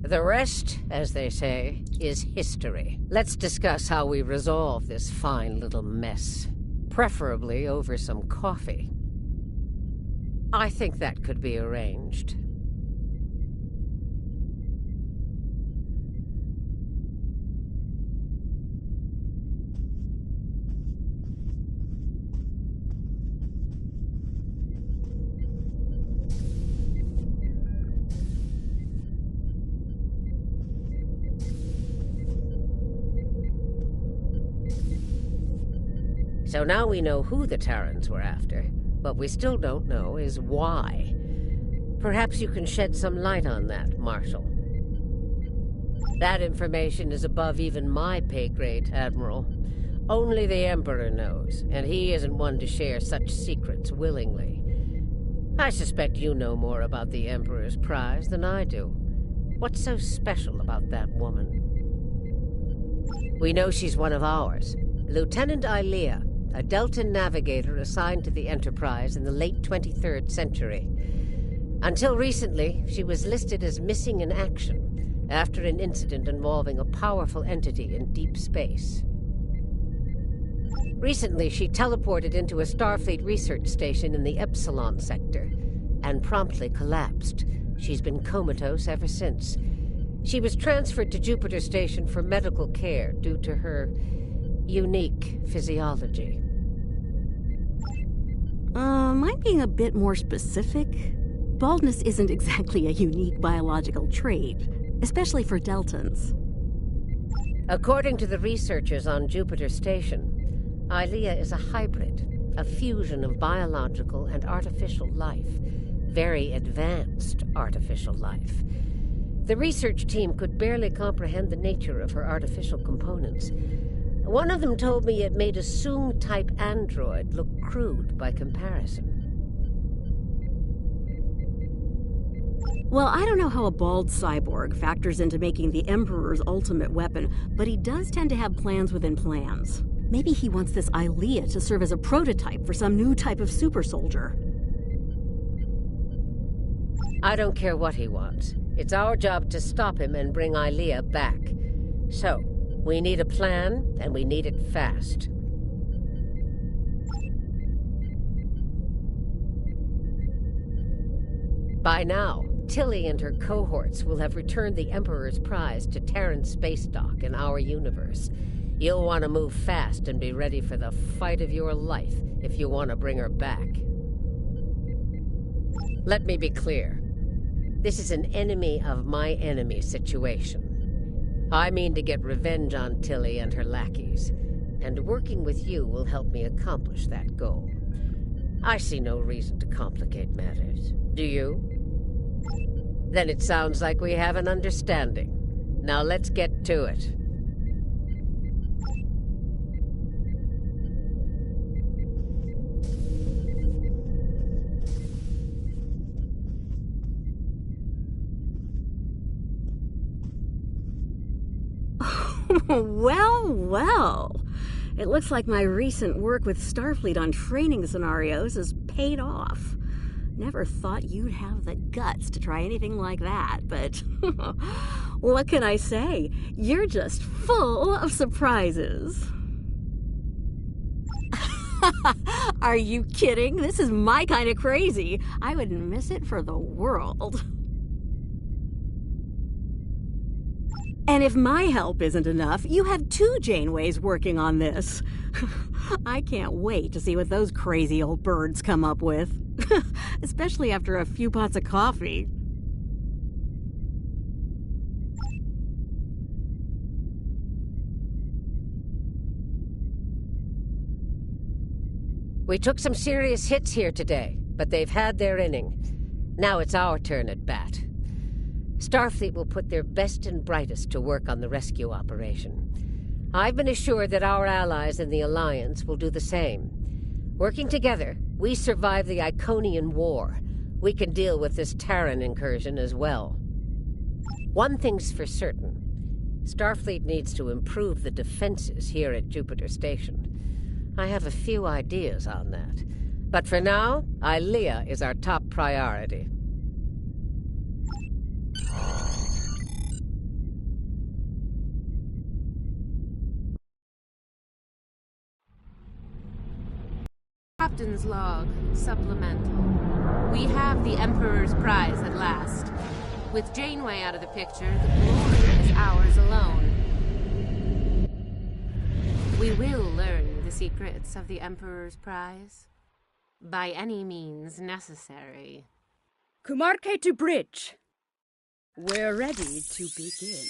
The rest, as they say, is history. Let's discuss how we resolve this fine little mess. Preferably over some coffee. I think that could be arranged. So now we know who the Terrans were after. What we still don't know is why. Perhaps you can shed some light on that, Marshal. That information is above even my pay grade, Admiral. Only the Emperor knows, and he isn't one to share such secrets willingly. I suspect you know more about the Emperor's prize than I do. What's so special about that woman? We know she's one of ours. Lieutenant Ilea, a Deltan navigator assigned to the Enterprise in the late 23rd century. Until recently, she was listed as missing in action after an incident involving a powerful entity in deep space. Recently, she teleported into a Starfleet research station in the Epsilon sector and promptly collapsed. She's been comatose ever since. She was transferred to Jupiter Station for medical care due to her unique physiology. Am I being a bit more specific? Baldness isn't exactly a unique biological trait, especially for Deltans. According to the researchers on Jupiter Station, Ilea is a hybrid, a fusion of biological and artificial life. Very advanced artificial life. The research team could barely comprehend the nature of her artificial components. One of them told me it made a Soong-type android look crude by comparison. Well, I don't know how a bald cyborg factors into making the Emperor's ultimate weapon, but he does tend to have plans within plans. Maybe he wants this Ilea to serve as a prototype for some new type of super soldier. I don't care what he wants. It's our job to stop him and bring Ilea back. So, we need a plan, and we need it fast. By now, Tilly and her cohorts will have returned the Emperor's prize to Terran space dock in our universe. You'll want to move fast and be ready for the fight of your life if you want to bring her back. Let me be clear. This is an enemy of my enemy situation. I mean to get revenge on Tilly and her lackeys, and working with you will help me accomplish that goal. I see no reason to complicate matters. Do you? Then it sounds like we have an understanding. Now let's get to it. Well, well. It looks like my recent work with Starfleet on training scenarios has paid off. Never thought you'd have the guts to try anything like that, but what can I say? You're just full of surprises. Are you kidding? This is my kind of crazy. I wouldn't miss it for the world. And if my help isn't enough, you have 2 Janeways working on this. I can't wait to see what those crazy old birds come up with. Especially after a few pots of coffee. We took some serious hits here today, but they've had their inning. Now it's our turn at bat. Starfleet will put their best and brightest to work on the rescue operation. I've been assured that our allies in the Alliance will do the same. Working together, we survived the Iconian War. We can deal with this Terran incursion as well. One thing's for certain. Starfleet needs to improve the defenses here at Jupiter Station. I have a few ideas on that. But for now, Ilea is our top priority. Captain's log, supplemental. We have the Emperor's prize at last. With Janeway out of the picture, the glory is ours alone. We will learn the secrets of the Emperor's prize. By any means necessary. Kumarke to bridge. We're ready to begin.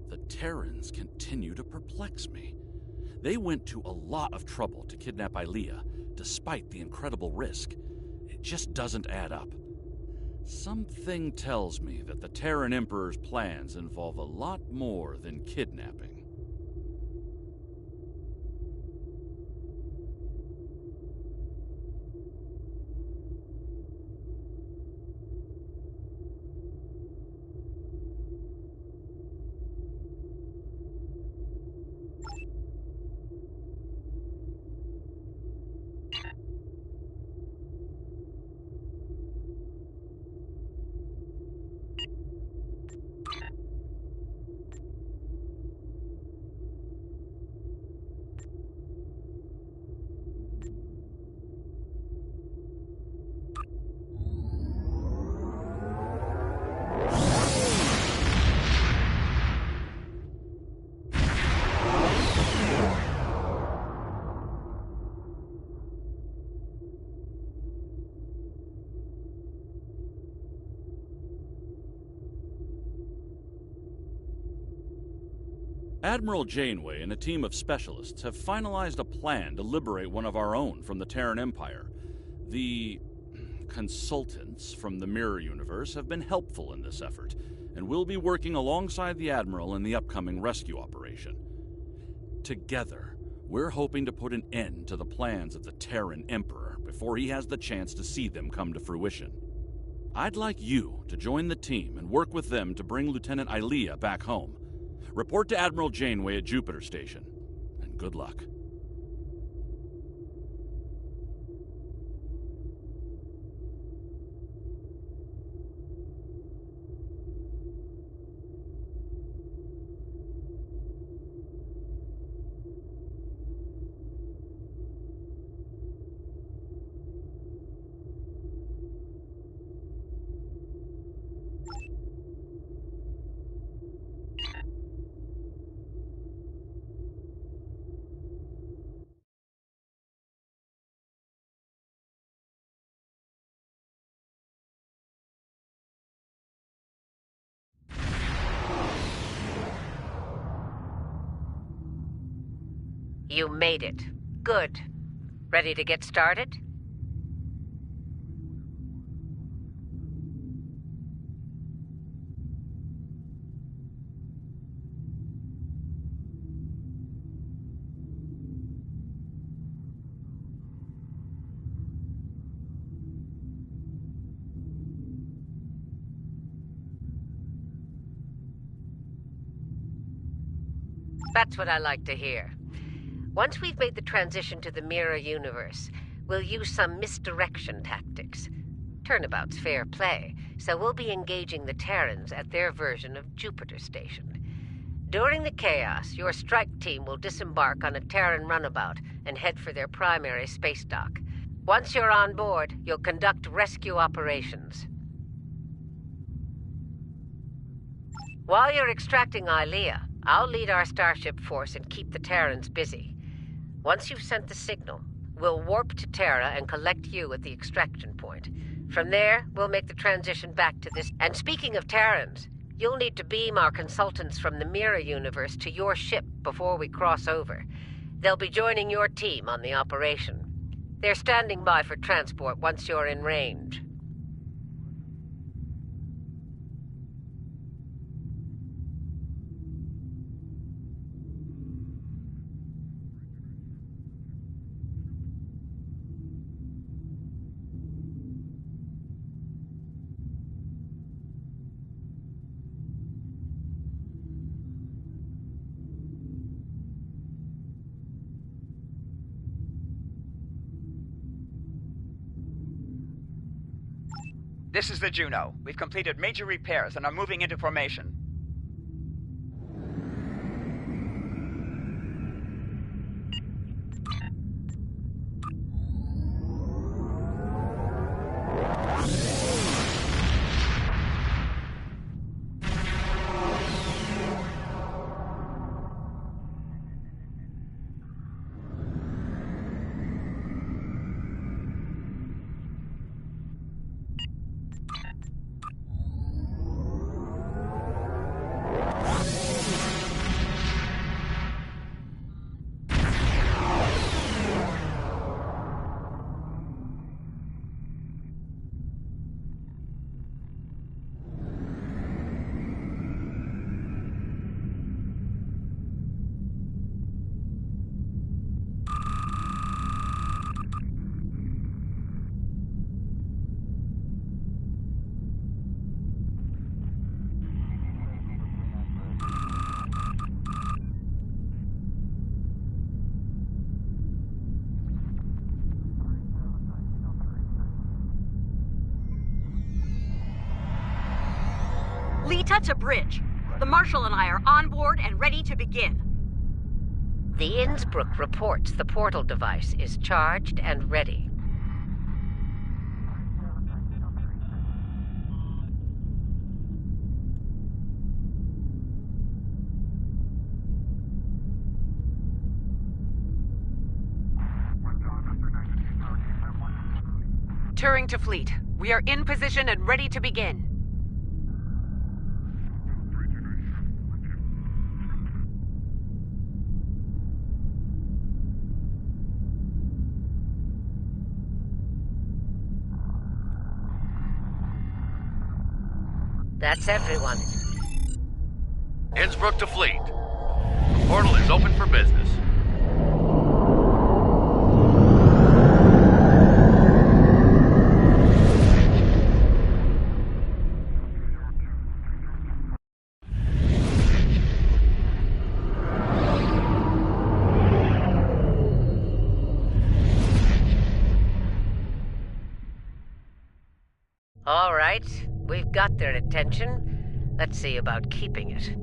The Terrans continue to perplex me. They went to a lot of trouble to kidnap Ilea, despite the incredible risk. It just doesn't add up. Something tells me that the Terran Emperor's plans involve a lot more than kidnapping. Admiral Janeway and a team of specialists have finalized a plan to liberate one of our own from the Terran Empire. The consultants from the Mirror Universe have been helpful in this effort, and will be working alongside the Admiral in the upcoming rescue operation. Together, we're hoping to put an end to the plans of the Terran Emperor before he has the chance to see them come to fruition. I'd like you to join the team and work with them to bring Lieutenant Ilea back home. Report to Admiral Janeway at Jupiter Station, and good luck. You made it. Good. Ready to get started? That's what I like to hear. Once we've made the transition to the mirror universe, we'll use some misdirection tactics. Turnabout's fair play, so we'll be engaging the Terrans at their version of Jupiter Station. During the chaos, your strike team will disembark on a Terran runabout and head for their primary space dock. Once you're on board, you'll conduct rescue operations. While you're extracting Ilea, I'll lead our starship force and keep the Terrans busy. Once you've sent the signal, we'll warp to Terra and collect you at the extraction point. From there, we'll make the transition back to this. And speaking of Terrans, you'll need to beam our consultants from the Mirror Universe to your ship before we cross over. They'll be joining your team on the operation. They're standing by for transport once you're in range. This is the Juno. We've completed major repairs and are moving into formation. Lita to bridge. The Marshal and I are on board and ready to begin. The Innsbruck reports the portal device is charged and ready. Turing to fleet. We are in position and ready to begin. That's everyone. Innsbruck to fleet. The portal is open for business. All right, we've got their attention. Let's see about keeping it.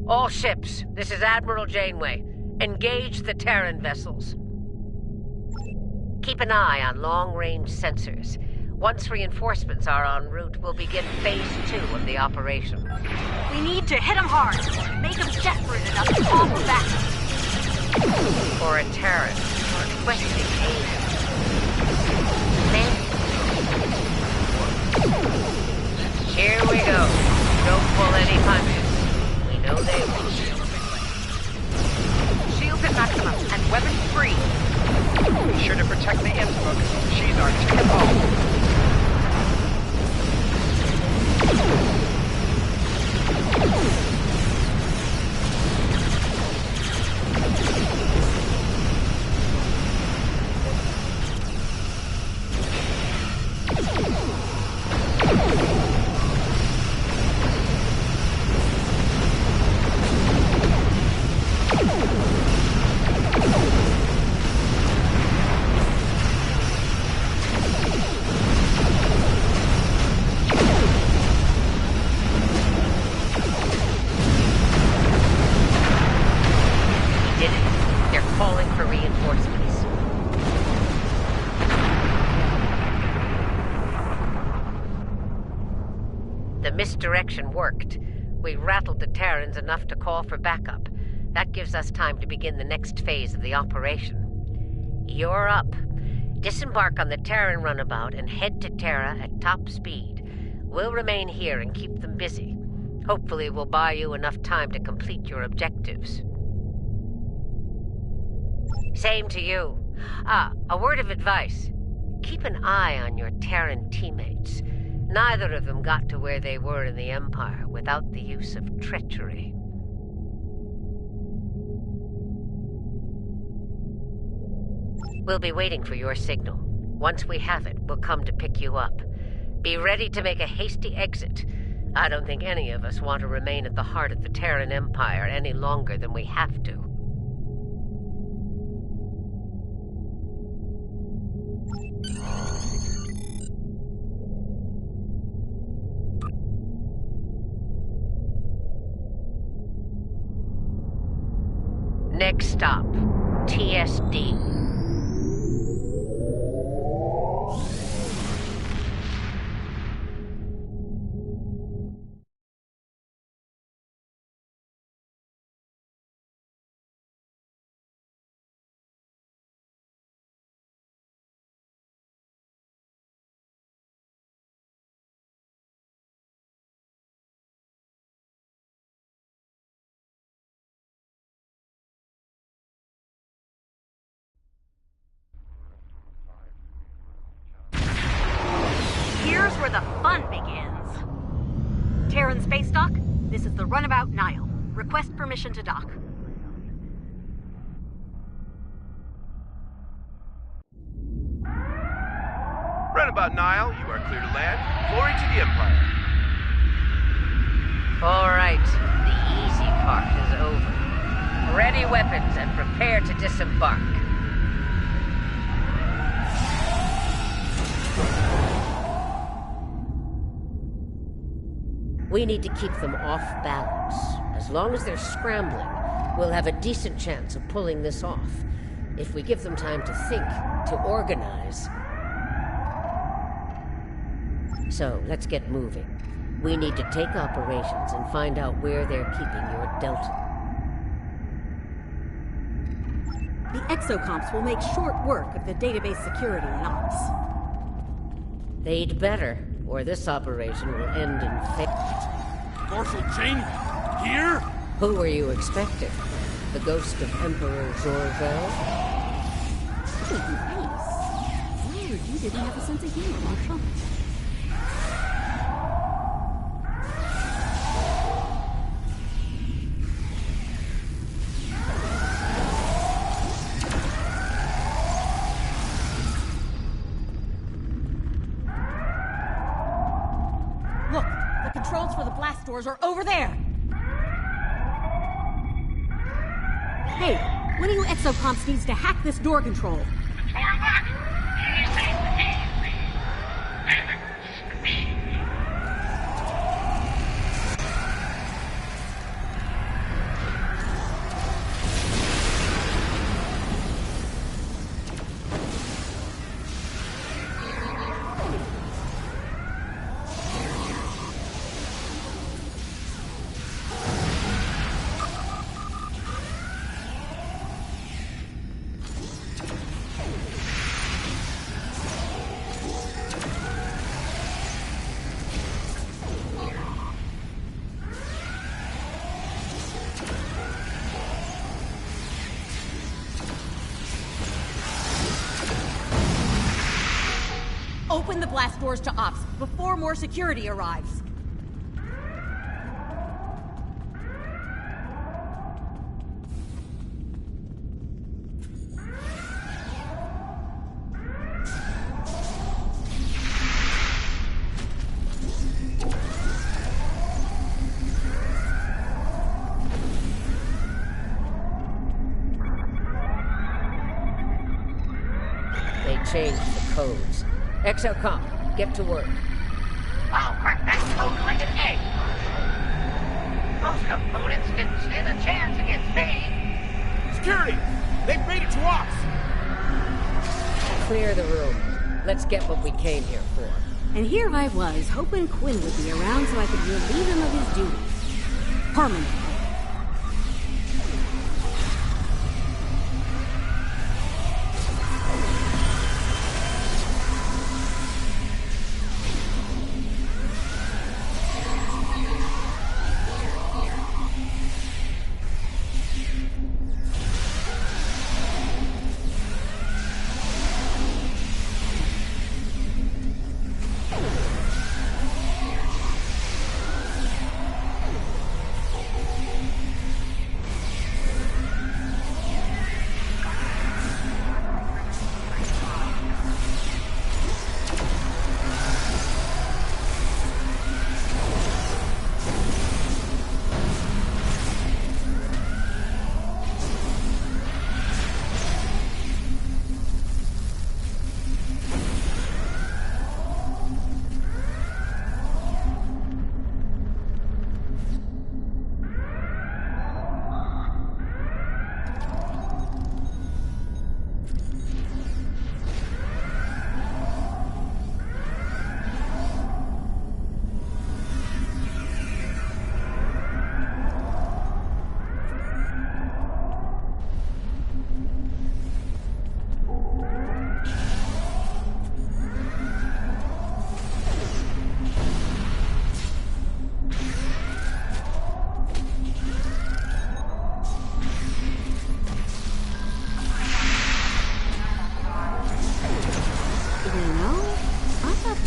All ships, this is Admiral Janeway. Engage the Terran vessels. Keep an eye on long-range sensors. Once reinforcements are en route, we'll begin Phase 2 of the operation. We need to hit them hard. Make them desperate enough to call for backup. For a Terran requesting aid. Here we go. Don't pull any punches. We know they will. Shields at maximum and weapons free. Be sure to protect the Innsbruck. She's our ticket home. The misdirection worked. We rattled the Terrans enough to call for backup. That gives us time to begin the next phase of the operation. You're up. Disembark on the Terran runabout and head to Terra at top speed. We'll remain here and keep them busy. Hopefully we'll buy you enough time to complete your objectives. Same to you. A word of advice. Keep an eye on your Terran teammates. Neither of them got to where they were in the Empire without the use of treachery. We'll be waiting for your signal. Once we have it, we'll come to pick you up. Be ready to make a hasty exit. I don't think any of us want to remain at the heart of the Terran Empire any longer than we have to. Next stop, TSD. Here's where the fun begins. Terran Space Dock, this is the runabout Nile. Request permission to dock. Runabout Nile, you are clear to land. Glory to the Empire. All right, the easy part is over. Ready weapons and prepare to disembark. We need to keep them off balance. As long as they're scrambling, we'll have a decent chance of pulling this off. If we give them time to think, to organize. So, let's get moving. We need to take operations and find out where they're keeping your Delta. The exocomps will make short work of the database security and ops. They'd better, or this operation will end in failure. Marshal Jane, here? Who were you expecting? The ghost of Emperor Zorvel? Nice. Weird you didn't have a sense of humor, Marshal. Look, the controls for the blast doors are over there. Hey, one of you exocomps needs to hack this door control. Open the blast doors to ops before more security arrives. They changed the codes. Exocomp, get to work. I'll crack that code like an egg. Most opponents didn't stand a chance against me. Security! They've made it to ops! Clear the room. Let's get what we came here for. And here I was, hoping Quinn would be around so I could relieve him of his duties. Permanently.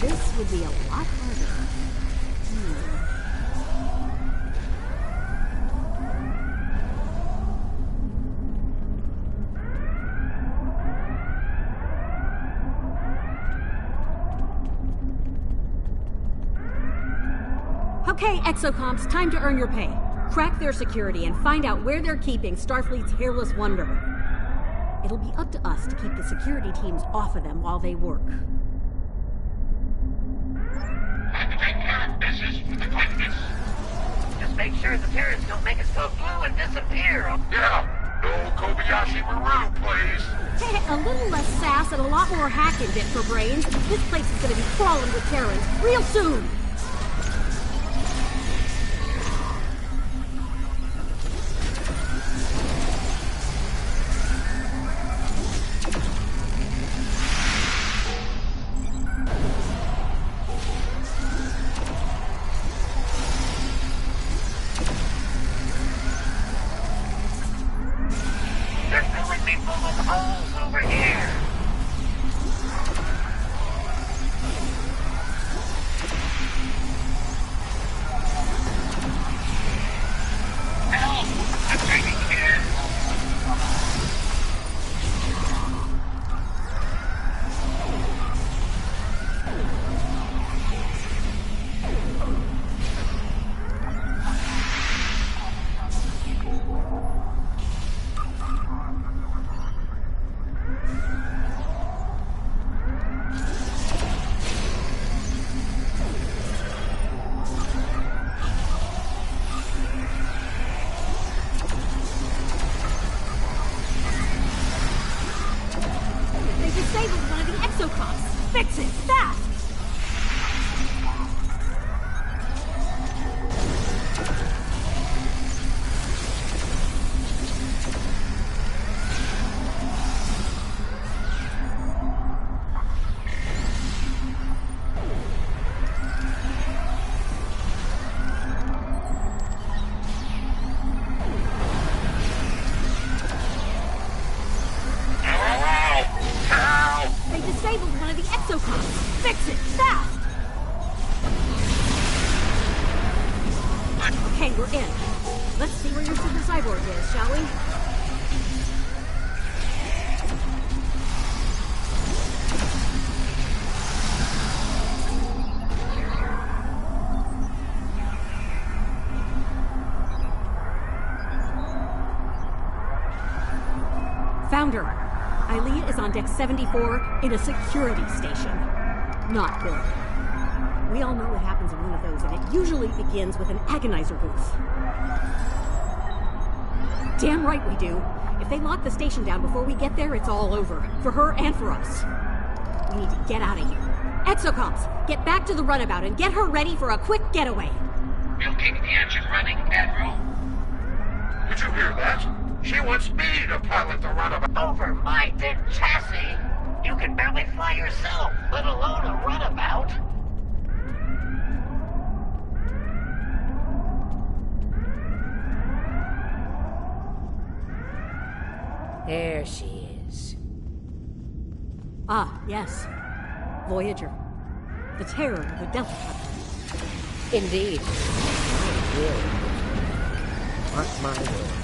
This would be a lot harder. Okay, Exocomps, time to earn your pay. Crack their security and find out where they're keeping Starfleet's hairless wonder. It'll be up to us to keep the security teams off of them while they work. This is for the quickness. Just make sure the Terrans don't make us go blue and disappear. Yeah, no Kobayashi Maru, please. A little less sass and a lot more hacking bit for brains. This place is gonna be crawling with Terrans real soon. Fix it, fast! They disabled one of the exocons. Fix it, fast! Okay, we're in. Let's see where your super cyborg is, shall we? Found her. Ilea is on deck 74 in a security station. Not good. We all know what happens in one of those, and it usually begins with an agonizer booth. Damn right we do. If they lock the station down before we get there, it's all over. For her and for us. We need to get out of here. Exocomps, get back to the runabout and get her ready for a quick getaway. We'll keep the engine running, Admiral. Did you hear that? She wants me to pilot the runabout. Over my big chassis? You can barely fly yourself, let alone a runabout. There she is. Ah, yes. Voyager. The terror of the Delta Cluster. Indeed. Really. Mark my words.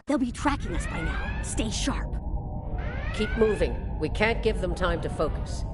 They'll be tracking us by now. Stay sharp. Keep moving. We can't give them time to focus.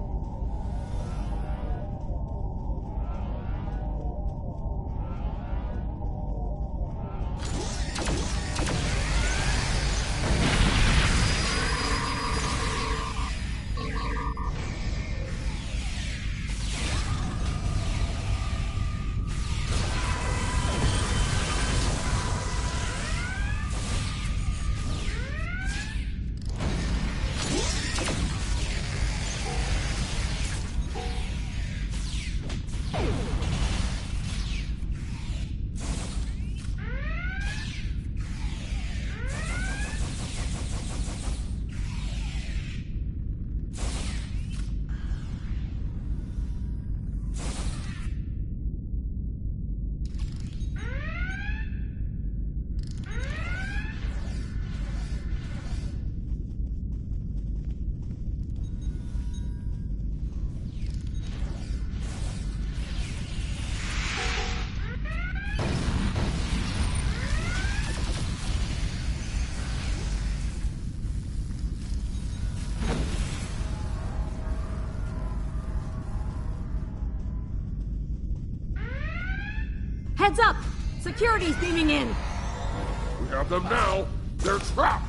Heads up! Security's beaming in! We have them now. They're trapped.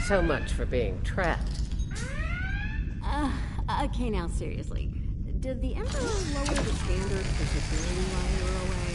So much for being trapped. Okay, now seriously. Did the Emperor lower the standards for security while you were away?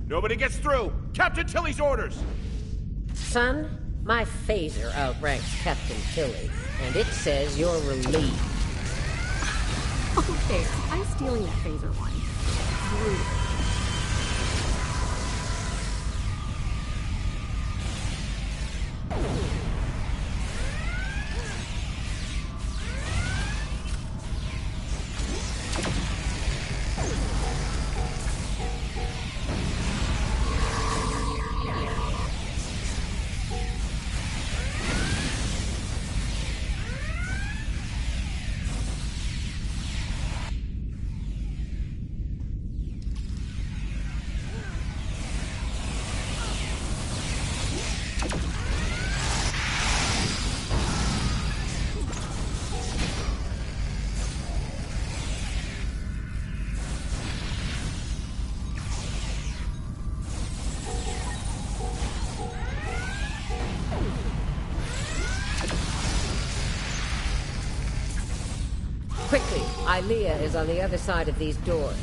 Nobody gets through! Captain Tilly's orders! Son, my phaser outranks Captain Tilly, and it says you're relieved. Okay, I'm stealing that phaser one. Brutal. Quickly, Ilea is on the other side of these doors.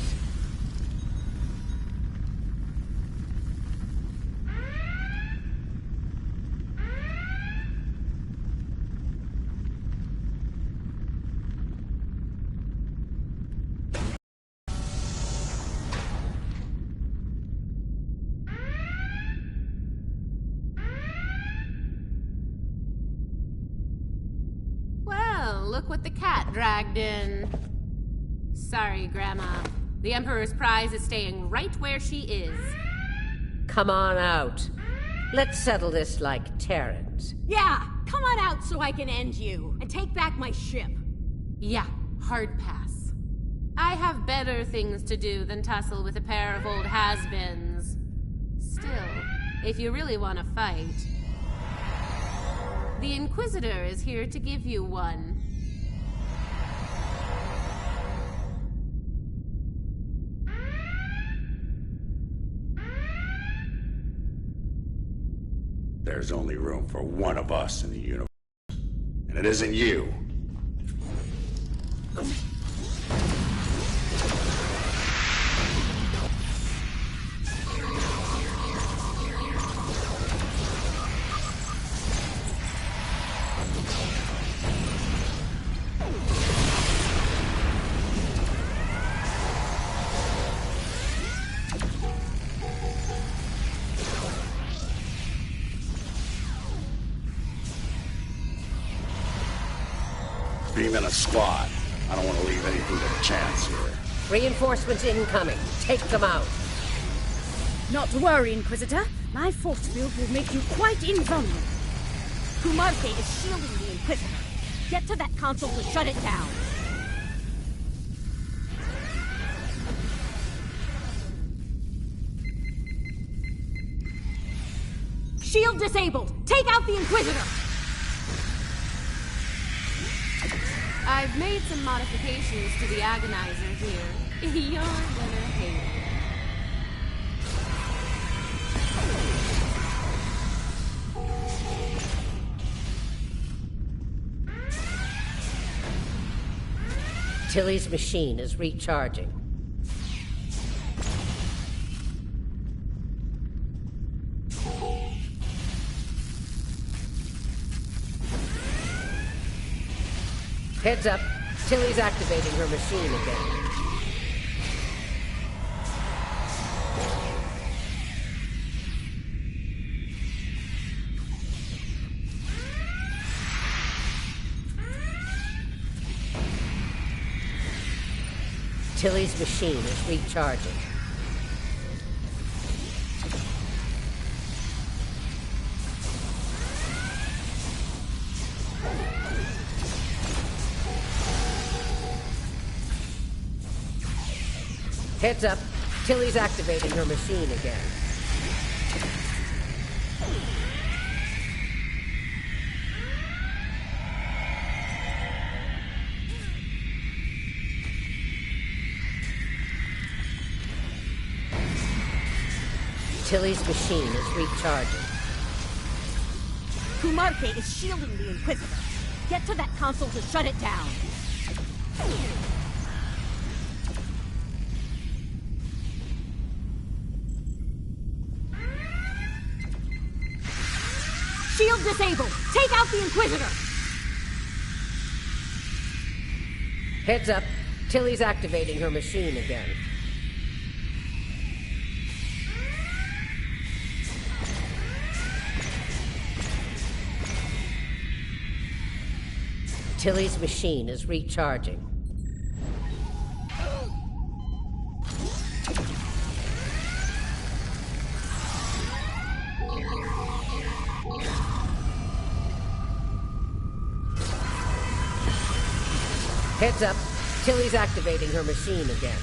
Well, look what the cat dragged in. Sorry, Grandma. The Emperor's prize is staying right where she is. Come on out. Let's settle this like Terrans. Yeah, come on out so I can end you and take back my ship. Yeah, hard pass. I have better things to do than tussle with a pair of old has-beens. Still, if you really want to fight, the Inquisitor is here to give you one. There's only room for one of us in the universe. And it isn't you. Beam in a squad. I don't want to leave anything to chance here. Reinforcements incoming. Take them out. Not to worry, Inquisitor. My force field will make you quite invulnerable. Kumarte is shielding the Inquisitor. Get to that console to shut it down. Shield disabled! Take out the Inquisitor! I've made some modifications to the Agonizer here. You're gonna hate it. Tilly's machine is recharging. Heads up, Tilly's activating her machine again. Tilly's machine is recharging. Heads up, Tilly's activating her machine again. Tilly's machine is recharging. Kumarte is shielding the Inquisitor. Get to that console to shut it down. Shield disabled! Take out the Inquisitor! Heads up, Tilly's activating her machine again. Tilly's machine is recharging. Heads up, Tilly's activating her machine again.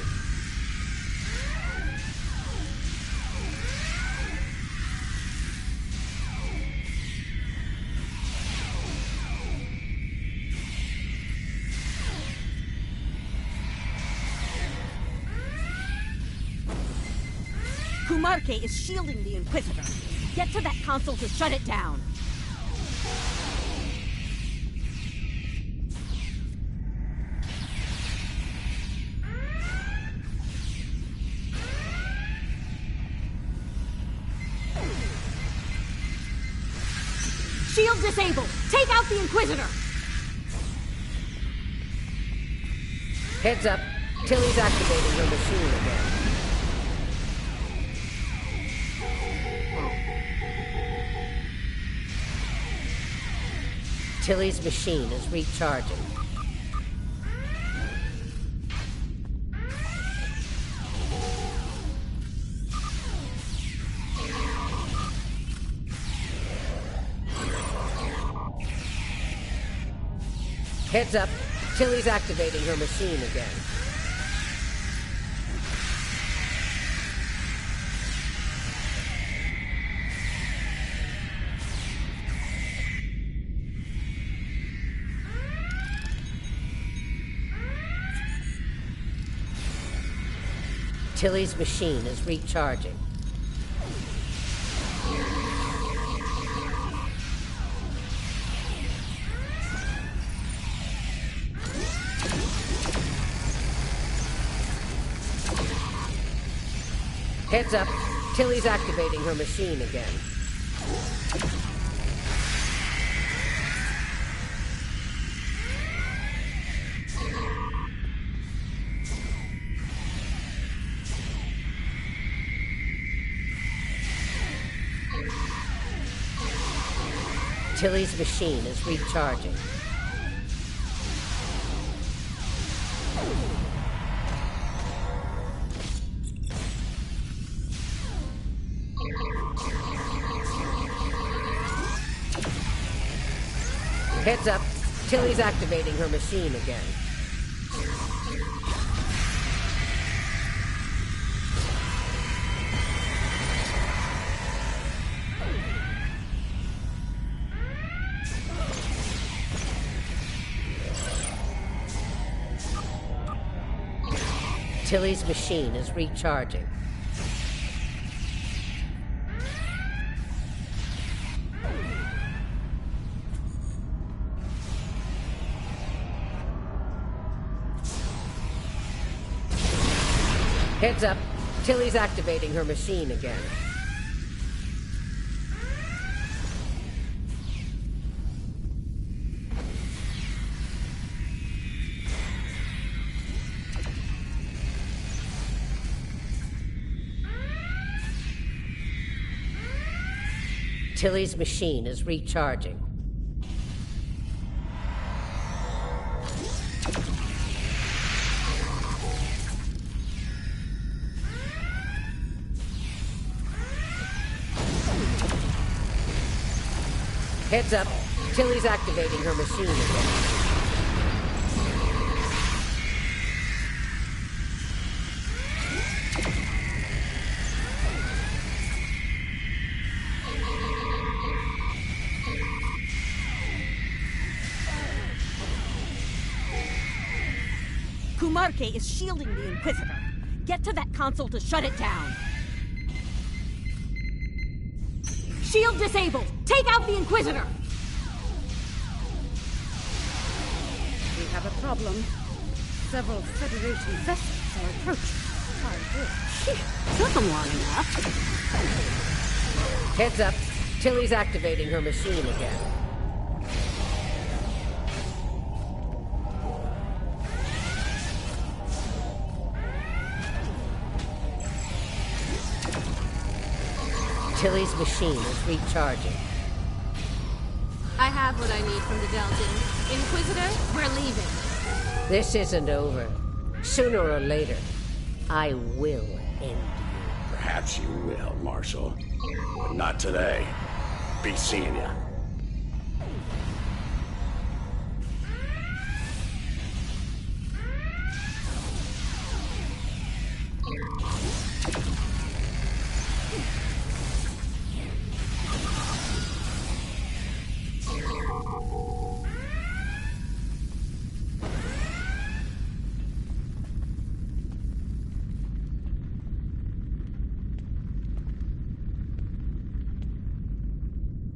Kumarte is shielding the Inquisitor. Get to that console to shut it down. Shield disabled! Take out the Inquisitor! Heads up. Tilly's activating her machine again. Tilly's machine is recharging. Heads up. Tilly's activating her machine again. Tilly's machine is recharging. Heads up. Tilly's activating her machine again. Tilly's machine is recharging. Heads up. Tilly's activating her machine again. Tilly's machine is recharging. Heads up. Tilly's activating her machine again. Tilly's machine is recharging. Heads up. Tilly's activating her machine again. Kumarke is shielding the Inquisitor. Get to that console to shut it down. Shield disabled! Take out the Inquisitor! We have a problem. Several Federation vessels are approaching. Took them long enough. Heads up. Tilly's activating her machine again. Tilly's machine is recharging. I have what I need from the Deltan. Inquisitor, we're leaving. This isn't over. Sooner or later, I will end you. Perhaps you will, Marshal. But not today. Be seeing ya.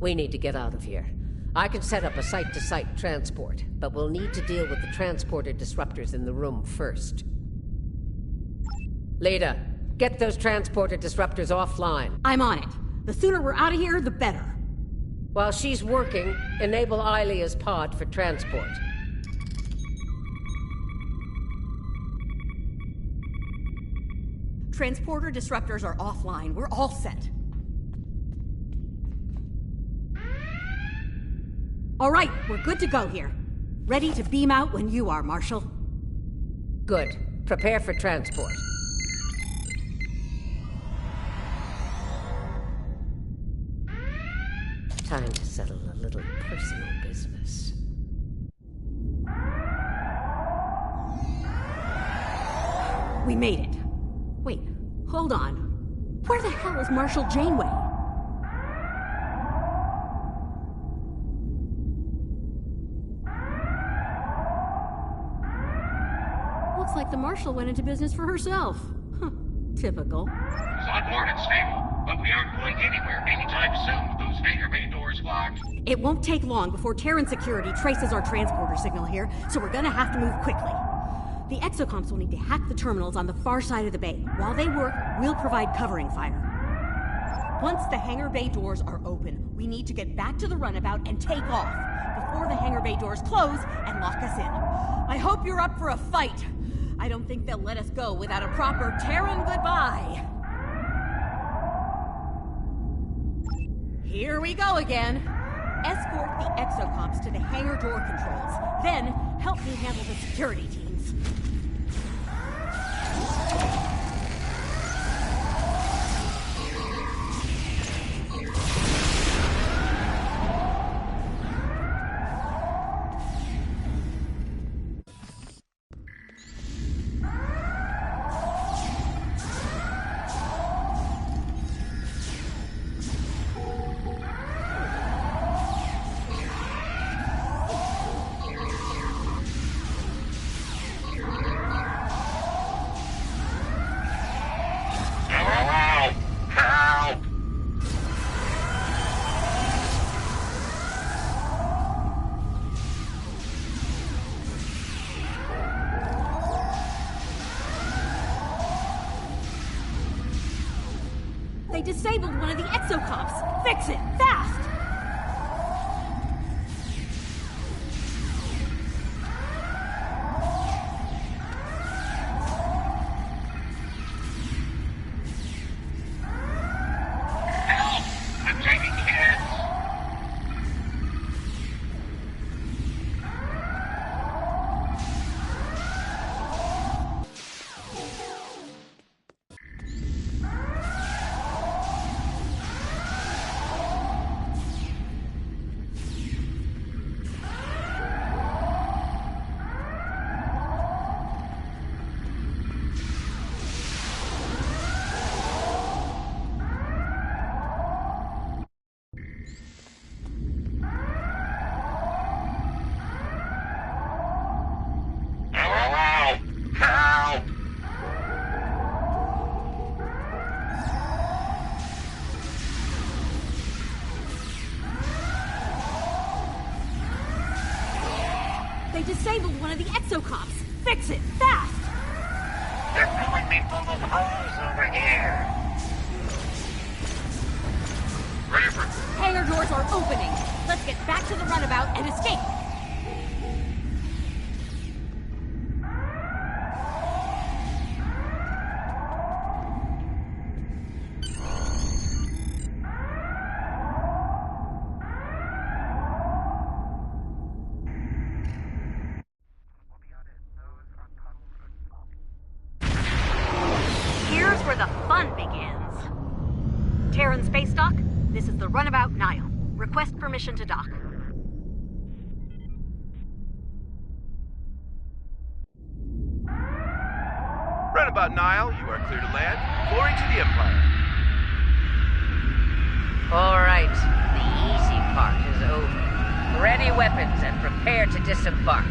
We need to get out of here. I can set up a site-to-site transport, but we'll need to deal with the transporter disruptors in the room first. Leda, get those transporter disruptors offline. I'm on it. The sooner we're out of here, the better. While she's working, enable Ilea's pod for transport. Transporter disruptors are offline. We're all set. All right, we're good to go here. Ready to beam out when you are, Marshal. Good. Prepare for transport. Time to settle a little personal business. We made it. Wait, hold on. Where the hell is Marshal Janeway? Looks like the Marshal went into business for herself. Huh, typical. She's on board and stable, but we aren't going anywhere anytime soon with those hangar bay doors locked. It won't take long before Terran security traces our transporter signal here, so we're gonna have to move quickly. The exocomps will need to hack the terminals on the far side of the bay. While they work, we'll provide covering fire. Once the hangar bay doors are open, we need to get back to the runabout and take off before the hangar bay doors close and lock us in. I hope you're up for a fight. I don't think they'll let us go without a proper Terran goodbye. Here we go again. Escort the exocomps to the hangar door controls. Then, help me handle the security teams. They disabled one of the exocomps. Fix it, fast! Help! I'm taking hits! They disabled one of the exocomps. Fix it, fast! They're filling me full of holes over here! Ready for... Hangar doors are opening. Let's get back to the runabout and escape. Here's where the fun begins. Terran Space Dock, this is the runabout Nile. Request permission to dock. Runabout Nile, you are clear to land. Glory to the Empire. All right, the easy part is over. Ready weapons and prepare to disembark.